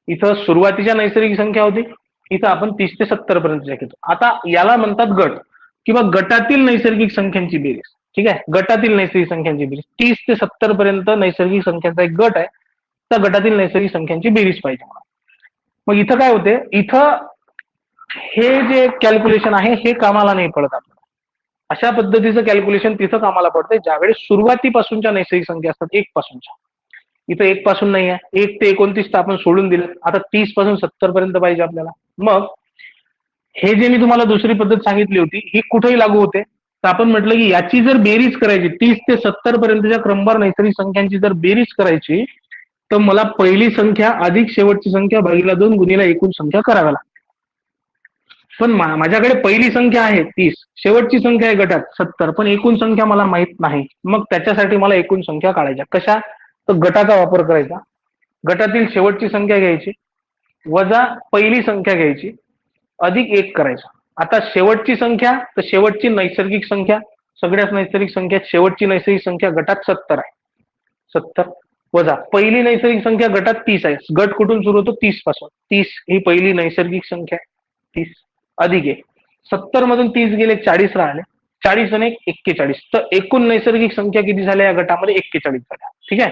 इथं सुरुवातीच्या नैसर्गिक संख्या होती, इथं आपण 30 ते 70 पर्यंतच्या घेतो. आता याला म्हणतात गट किंवा गटातील नैसर्गिक संख्यांची बेरीज. ठीक आहे, गटातील नैसर्गिक संख्यांची बेरीज 30 ते 70 पर्यंत नैसर्गिक संख्यांचा एक गट आहे, त्या गटातील नैसर्गिक संख्यांची बेरीज पाहिजे मला. मग इथं काय होते, इथं हे जे कॅल्क्युलेशन आहे हे कामाला नाही पडत आपल्याला. अशा पद्धतीचं कॅल्क्युलेशन तिथं कामाला पडते ज्यावेळेस सुरुवातीपासूनच्या नैसर्गिक संख्या असतात 1 पासूनच्या. इथं 1 पासून नाही आहे, 1 ते 29 तर आपण सोडून दिलं. आता 30 पासून 70 पर्यंत पाहिजे आपल्याला. मग हे जे मी तुम्हाला दुसरी पद्धत सांगितली होती ही कुठेही लागू होते. तर आपण म्हटलं की याची जर बेरीज करायची 30 ते 70 पर्यंतच्या क्रमवार नैसर्गिक संख्यांची जर बेरीज करायची तर मला पहिली संख्या अधिक शेवटची संख्या भागीला 2 गुणिले एकूण संख्या कराव्या लागते. पण माझ्याकडे पहिली संख्या आहे 30, शेवटची संख्या आहे गटात 70, पण एकूण संख्या मला माहित नाही. मग त्याच्यासाठी मला एकूण संख्या काढायच्या. कशा? तर गटाचा वापर करायचा. गटातील शेवटची संख्या घ्यायची वजा पहिली संख्या घ्यायची अधिक 1 करायचा. आता शेवटची संख्या तर शेवटची नैसर्गिक संख्या, सगळ्याच नैसर्गिक संख्या शेवटची नैसर्गिक संख्या गटात 70 आहे. 70 वजा पहिली नैसर्गिक संख्या गटात 30 आहे. गट कुठून सुरू होतो? 30 पासून. 30 ही पहिली नैसर्गिक संख्या आहे. 30 अधिक 1 70 मधून 30 गेले 40 राहिले. 40 आणि 41. तर एकूण नैसर्गिक संख्या किती झाल्या या गटामध्ये? 41 झाल्या. ठीक आहे.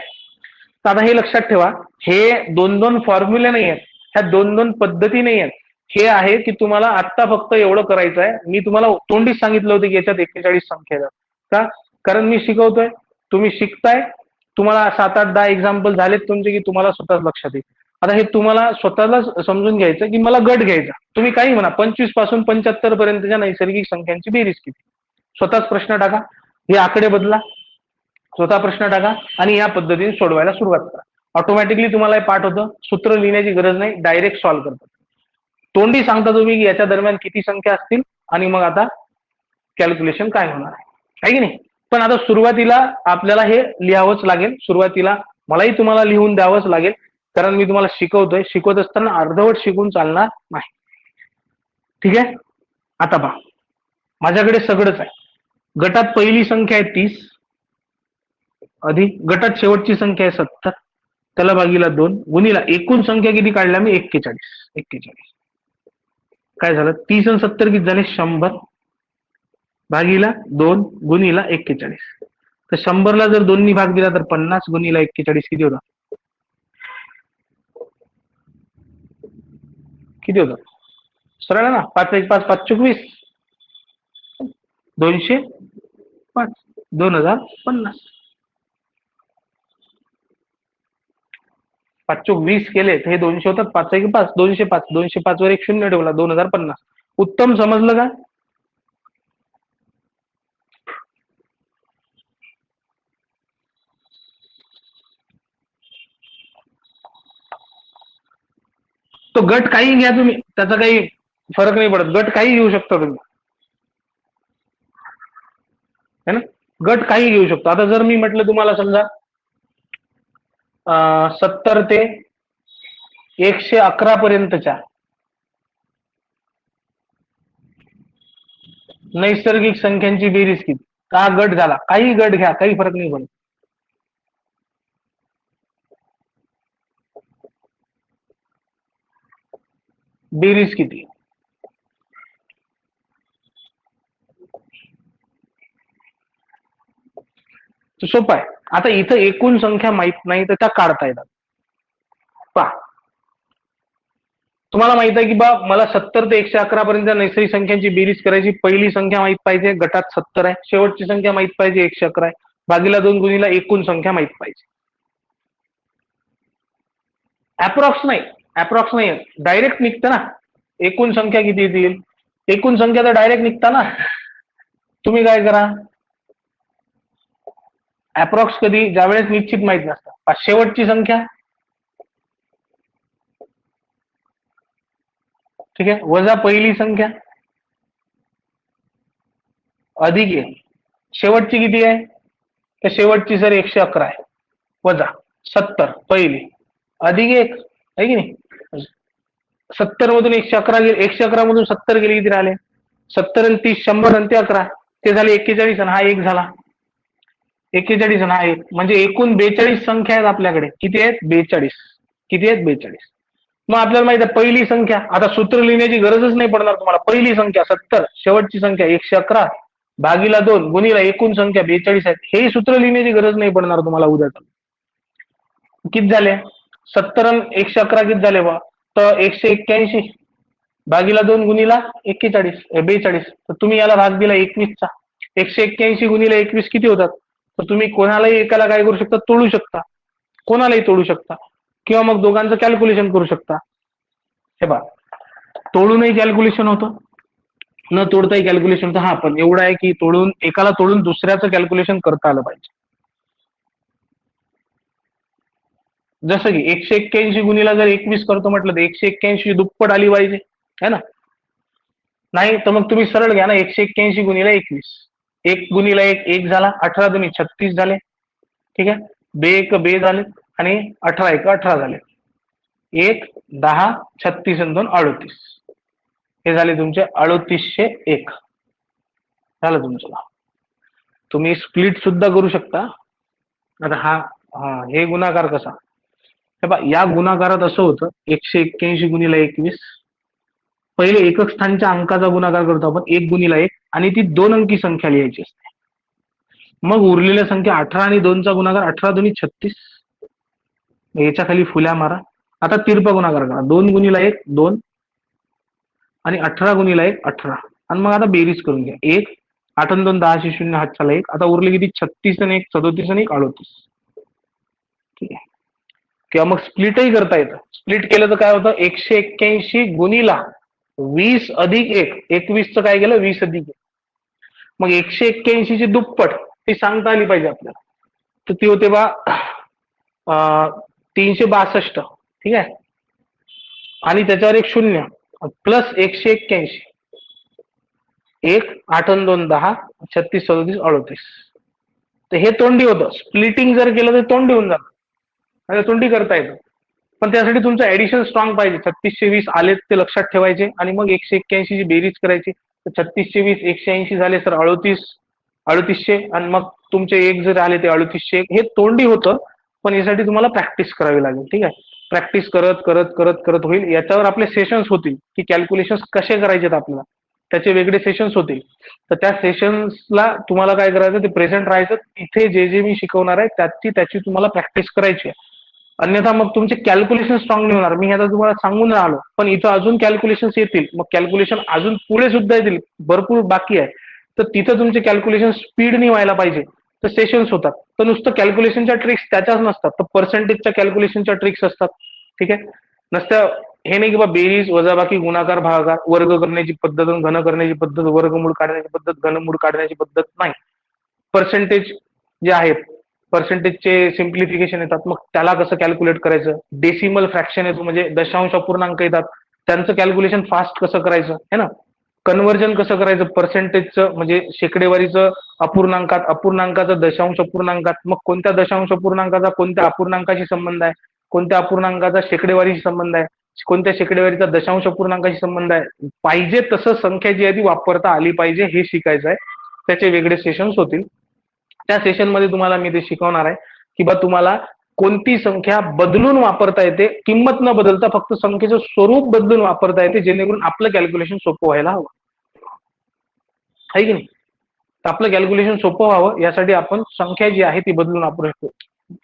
तर आता हे लक्षात ठेवा, हे 2-2 फॉर्म्युले नाही आहेत, ह्या 2-2 पद्धती नाही आहेत. हे आहे की तुम्हाला आत्ता फक्त एवढं करायचं आहे. मी तुम्हाला तोंडीच सांगितलं होतं की याच्यात 41 संख्या आहेत. का? कारण मी शिकवतोय, तुम्ही शिकताय, तुम्हाला 7-8-10 एक्झाम्पल झालेत तुमचे की तुम्हाला स्वतःच लक्षात येईल. आता हे तुम्हाला स्वतःलाच समजून घ्यायचं की मला गट घ्यायचा. तुम्ही काही म्हणा 25 पासून 75 पर्यंतच्या नैसर्गिक संख्यांची बेरीज किती? स्वतःच प्रश्न टाका, हे आकडे बदला, स्वतः प्रश्न टाका आणि या पद्धतीने सोडवायला सुरुवात करा. ऑटोमॅटिकली तुम्हाला हे पाठ होतं, सूत्र लिहिण्याची गरज नाही, डायरेक्ट सॉल्व्ह करतात. तोंडी सांगता तुम्ही की याच्या दरम्यान किती संख्या असतील आणि मग आता कॅल्क्युलेशन काय होणार आहे की नाही. पण आता सुरुवातीला आपल्याला हे लिहावंच लागेल, सुरुवातीला मलाही तुम्हाला लिहून द्यावंच लागेल, कारण मी तुम्हाला शिकवतोय. शिकवत असताना अर्धवट शिकून चालणार नाही. ठीक आहे. आता पहा, माझ्याकडे सगळंच आहे. गटात पहिली संख्या आहे 30 अधिक गटात शेवटची संख्या आहे 70, त्याला भागीला 2 गुणीला एकूण संख्या किती काढल्या मी 41. काय झालं, 30 आणि 70 किती झाले 100 भागीला 2 गुणीला 41. तर 100ला जर 2 नी भाग दिला तर 50 गुणीला 41 किती होता, किती होतं? सरळ आहे ना, 5 1 5 5 चूक 20, 205 2050. 5 चूक 20 केले तर हे 200 होतात. 5 1 5 205, 205 वर एक शून्य ठेवला 2050. उत्तम, समजलं का? तो गट काही घ्या तुम्ही, त्याचा काही फरक नाही पडत. गट काही घेऊ शकता तुम्ही, है ना. गट काही घेऊ शकतो. आता जर मी म्हटलं तुम्हाला समजा 70 ते 111 पर्यंतच्या नैसर्गिक संख्यांची बेरीज किती, हा गट झाला. काही गट घ्या, काही फरक नाही पडत. बेरीज किती, सोपं आहे. आता इथं एकूण संख्या माहित नाही तर त्या काढता येतात. पहा, तुम्हाला माहित आहे की बा मला 70 ते 111 पर्यंत नैसर्गिक संख्यांची बेरीज करायची. पहिली संख्या माहित पाहिजे, गटात 70 आहे. शेवटची संख्या माहित पाहिजे 111 आहे. भागीला 2 गुणीला एकूण संख्या माहित पाहिजे. अप्रॉक्स नाही, डायरेक्ट निघतं ना. एकूण संख्या किती येतील, एकूण संख्या तर डायरेक्ट निघता ना. तुम्ही काय करा, अप्रॉक्स कधी, ज्यावेळेस निश्चित माहित नसतं. शेवटची संख्या, ठीक आहे, वजा पहिली संख्या अधिक आहे. शेवटची किती आहे, तर शेवटची सर 111 आहे, वजा 70 पहिली अधिक 1 आहे की नाही. 70 मधून 111 गेले, 111 मधून 70 गेले, किती राहिले, 70 आणि 30 100 आणि ते 11 ते झाले 41 आणि हा 1 झाला. 41 आणि हा 1 म्हणजे एकूण 42 संख्या आहेत आपल्याकडे. किती आहेत, 42. किती आहेत, 42. मग आपल्याला माहिती आहे पहिली संख्या, आता सूत्र लिहिण्याची गरजच नाही पडणार तुम्हाला. पहिली संख्या 70, शेवटची संख्या 111 भागीला 2 गुणीला एकूण संख्या 42 आहेत. हे सूत्र लिहिण्याची गरज नाही पडणार तुम्हाला उद्या. किती झाले, 70 आणि 111 किती झाले बा, तर 181 भागीला 2 गुणीला 42. तर तुम्ही याला भाग दिला 21चा. 181 गुणीला 21 किती होतात, तर तुम्ही कोणालाही एकाला काय करू शकता, तोडू शकता. कोणालाही तोडू शकता किंवा मग दोघांचं कॅल्क्युलेशन करू शकता. हे बा, तोडूनही कॅल्क्युलेशन होतं, न तोडताही कॅल्क्युलेशन होतं. हा, पण एवढं आहे की एकाला तोडून दुसऱ्याचं कॅल्क्युलेशन करता आलं पाहिजे. जसं की 181 गुणीला जर 21 करतो म्हटलं तर 181 दुप्पट आली पाहिजे, है ना. नाही तर मग तुम्ही सरळ घ्या ना, 181 गुणीला 21, 1 गुणीला 1 1 झाला, 18 दुनी 36 झाले, ठीक आहे. बे 1 बे झाले आणि 18 1 18 झाले. 1 10 36 आणि 2 38, हे झाले तुमचे 3801 झालं तुमचं. तुम्ही स्प्लिट सुद्धा करू शकता. आता हा हे गुणाकार कसा, हे बा, या गुणाकारात असं होतं, 181 गुणीला 21, पहिले एकक स्थानच्या अंकाचा गुणाकार करतो आपण 1 गुणीला 1 आणि ती 2 अंकी संख्या लिहायची असते. मग उरलेल्या संख्या 18 आणि 2चा गुणाकार 18 दुनी 36, याच्या खाली फुल्या मारा. आता तिरपा गुणाकार करा, 2 गुणीला 1 2 आणि 18 गुणीला 1 18, आणि मग आता बेरीज करून घ्या. 1 8 आणि 2 10 0 हात चाला 1, आता उरले किती, 36 आणि 1 37 आणि 1 38, ठीक आहे. किंवा मग स्प्लिटही करता येतं. स्प्लिट केलं तर काय होतं, 181 गुणीला 20 अधिक 1, 21चं काय केलं 20 अधिक 1, मग 181 ची दुप्पट ती सांगता आली पाहिजे आपल्याला. तर ती होते बा 362, ठीक आहे, आणि त्याच्यावर एक शून्य प्लस 181, 1 8 आणि 2 10 36 37 38, तर हे तोंडी होतं. स्प्लिटिंग जर केलं तर तोंडी होऊन जातं, म्हणजे तोंडी करता येतं. पण त्यासाठी तुमचं ऍडिशन स्ट्रॉंग पाहिजे. 3620 आले ते लक्षात ठेवायचे आणि मग 181 ची बेरीज करायची. तर 3620 180 झाले तर 3800 आणि मग तुमचे एक जर आले ते 3801. हे तोंडी होतं, पण यासाठी तुम्हाला प्रॅक्टिस करावी लागेल. ठीक आहे, प्रॅक्टिस करत करत करत करत होईल. याच्यावर आपले सेशन्स होतील की कॅल्क्युलेशन कसे करायचे आपल्याला, त्याचे वेगळे सेशन्स होतील. तर त्या सेशन्सला तुम्हाला काय करायचं, ते प्रेझेंट राहायचं. इथे जे जे मी शिकवणार आहे त्याची तुम्हाला प्रॅक्टिस करायची आहे. अन्यथा मग तुमचे कॅल्क्युलेशन स्ट्रॉंग नाही होणार. मी आता तुम्हाला सांगून राहिलो, पण इथं अजून कॅल्क्युलेशन्स येतील. मग कॅल्क्युलेशन अजून पुढे सुद्धा येतील, भरपूर बाकी आहे. तर तिथं तुमचे कॅल्क्युलेशन स्पीडनी व्हायला पाहिजे, तर सेशन्स होतात. तर नुसतं कॅल्क्युलेशनच्या ट्रिक्स त्याच्याच नसतात, तर पर्सेंटेजच्या कॅल्क्युलेशनच्या ट्रिक्स असतात. ठीक आहे, नसत्या. हे नाही की बा बेरीज वजाबाकी गुणाकार भागाकार, वर्ग करण्याची पद्धत, घन करण्याची पद्धत, वर्गमूळ काढण्याची पद्धत, घनमूळ काढण्याची पद्धत नाही. पर्सेंटेज जे आहेत, पर्सेंटेजचे सिम्प्लिफिकेशन येतात, मग त्याला कसं कॅल्क्युलेट करायचं. डेसिमल फ्रॅक्शन येतो, म्हणजे दशांश अपूर्णांक येतात, त्यांचं कॅल्क्युलेशन फास्ट कसं करायचं है ना. कन्व्हर्जन कसं करायचं पर्सेंटेजचं, म्हणजे शेकडेवारीचं अपूर्णांकात, अपूर्णांकाचं दशांश अपूर्णांकात, मग कोणत्या दशांश अपूर्णांकाचा कोणत्या अपूर्णांकाशी संबंध आहे, कोणत्या अपूर्णांकाचा शेकडेवारीशी संबंध आहे, कोणत्या शेकडेवारीचा दशांश अपूर्णांकाशी संबंध आहे. पाहिजे तसं संख्या जी आहे ती वापरता आली पाहिजे, हे शिकायचं आहे. त्याचे वेगळे सेशन्स होतील. त्या सेशन मध्ये तुम्हाला मी ते शिकवणार आहे की बा तुम्हाला कोणती संख्या बदलून वापरता येते, किंमत न बदलता फक्त संख्येचं स्वरूप बदलून वापरता येते, जेणेकरून आपलं कॅल्क्युलेशन सोपं व्हायला हवं, आहे की नाही. तर आपलं कॅल्क्युलेशन सोपं व्हावं यासाठी आपण संख्या जी आहे ती बदलून वापरू शकतो.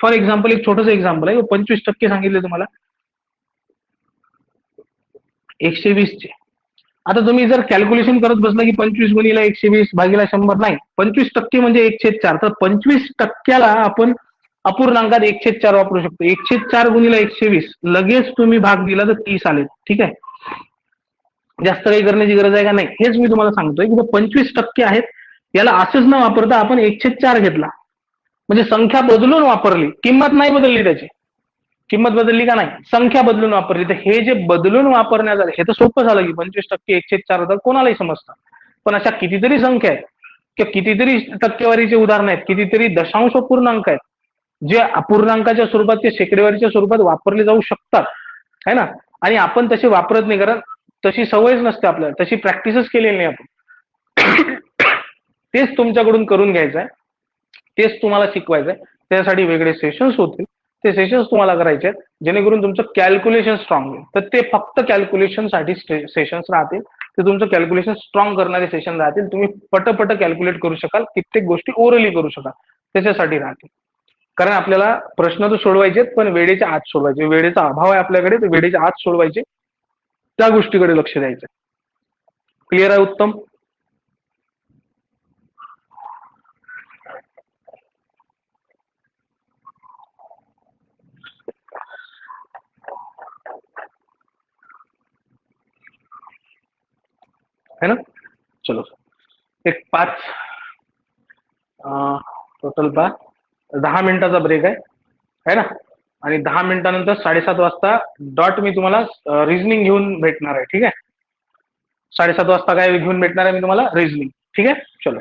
फॉर एक्झाम्पल एक छोटंसं एक्झाम्पल आहे. 25% सांगितले तुम्हाला 120 चे. आता तुम्ही जर कॅल्क्युलेशन करत बसला की 25 गुणिले 120 भागीला 100, नाही, 25% म्हणजे 1/4. तर 25%ला आपण अपूर्णांकात 1/4 वापरू शकतो. 1/4 गुणिले 120 लगेच तुम्ही भाग दिला तर 30 आले. ठीक आहे, जास्त काही करण्याची गरज आहे का नाही, हेच मी तुम्हाला सांगतोय की 25% आहेत, याला असंच न वापरता आपण 1/4 घेतला, म्हणजे संख्या बदलून वापरली, किंमत नाही बदलली त्याची. किंमत बदलली का नाही, संख्या बदलून वापरली. तर हे जे बदलून वापरण्यात आलं हे तर सोपं झालं की 25% 1/4 होतात, कोणालाही समजतं. पण अशा कितीतरी संख्या आहेत किंवा कितीतरी टक्केवारीचे उदाहरण आहेत, कितीतरी दशांश पूर्णांक आहेत, जे अपूर्णांकाच्या स्वरूपात ते शेकडेवारीच्या स्वरूपात वापरले जाऊ शकतात, है ना. आणि आपण तसे वापरत नाही, कारण तशी सवयच नसते आपल्याला, तशी प्रॅक्टिसच केलेली नाही आपण. तेच तुमच्याकडून करून घ्यायचं आहे, तेच तुम्हाला शिकवायचं आहे. त्यासाठी वेगळे सेशन्स होतील, ते सेशन्स तुम्हाला करायचे आहेत, जेणेकरून तुमचं कॅल्क्युलेशन स्ट्रॉंग होईल. तर ते फक्त कॅल्क्युलेशनसाठी सेशन्स राहतील, ते तुमचं कॅल्क्युलेशन स्ट्रॉंग करणारे सेशन राहतील. तुम्ही पटपट कॅल्क्युलेट करू शकाल, कित्येक गोष्टी ओरली करू शकाल, त्याच्यासाठी राहतील. कारण आपल्याला प्रश्न तर सोडवायचे, पण वेळेच्या आत सोडवायचे. वेळेचा अभाव आहे आपल्याकडे, तर वेळेच्या आत सोडवायचे, त्या गोष्टीकडे लक्ष द्यायचं. क्लिअर आहे उत्तम. है ना. चलो, एक 5 टोटल 10 मिनिटाचा ब्रेक आहे ना. आणि 10 मिनिटानंतर 7:30 वाजता डॉट मी तुम्हाला रिझनिंग घेऊन भेटणार आहे. ठीक आहे, 7:30 वाजता काय घेऊन भेटणार आहे मी तुम्हाला, रिझनिंग. ठीक आहे, चलो.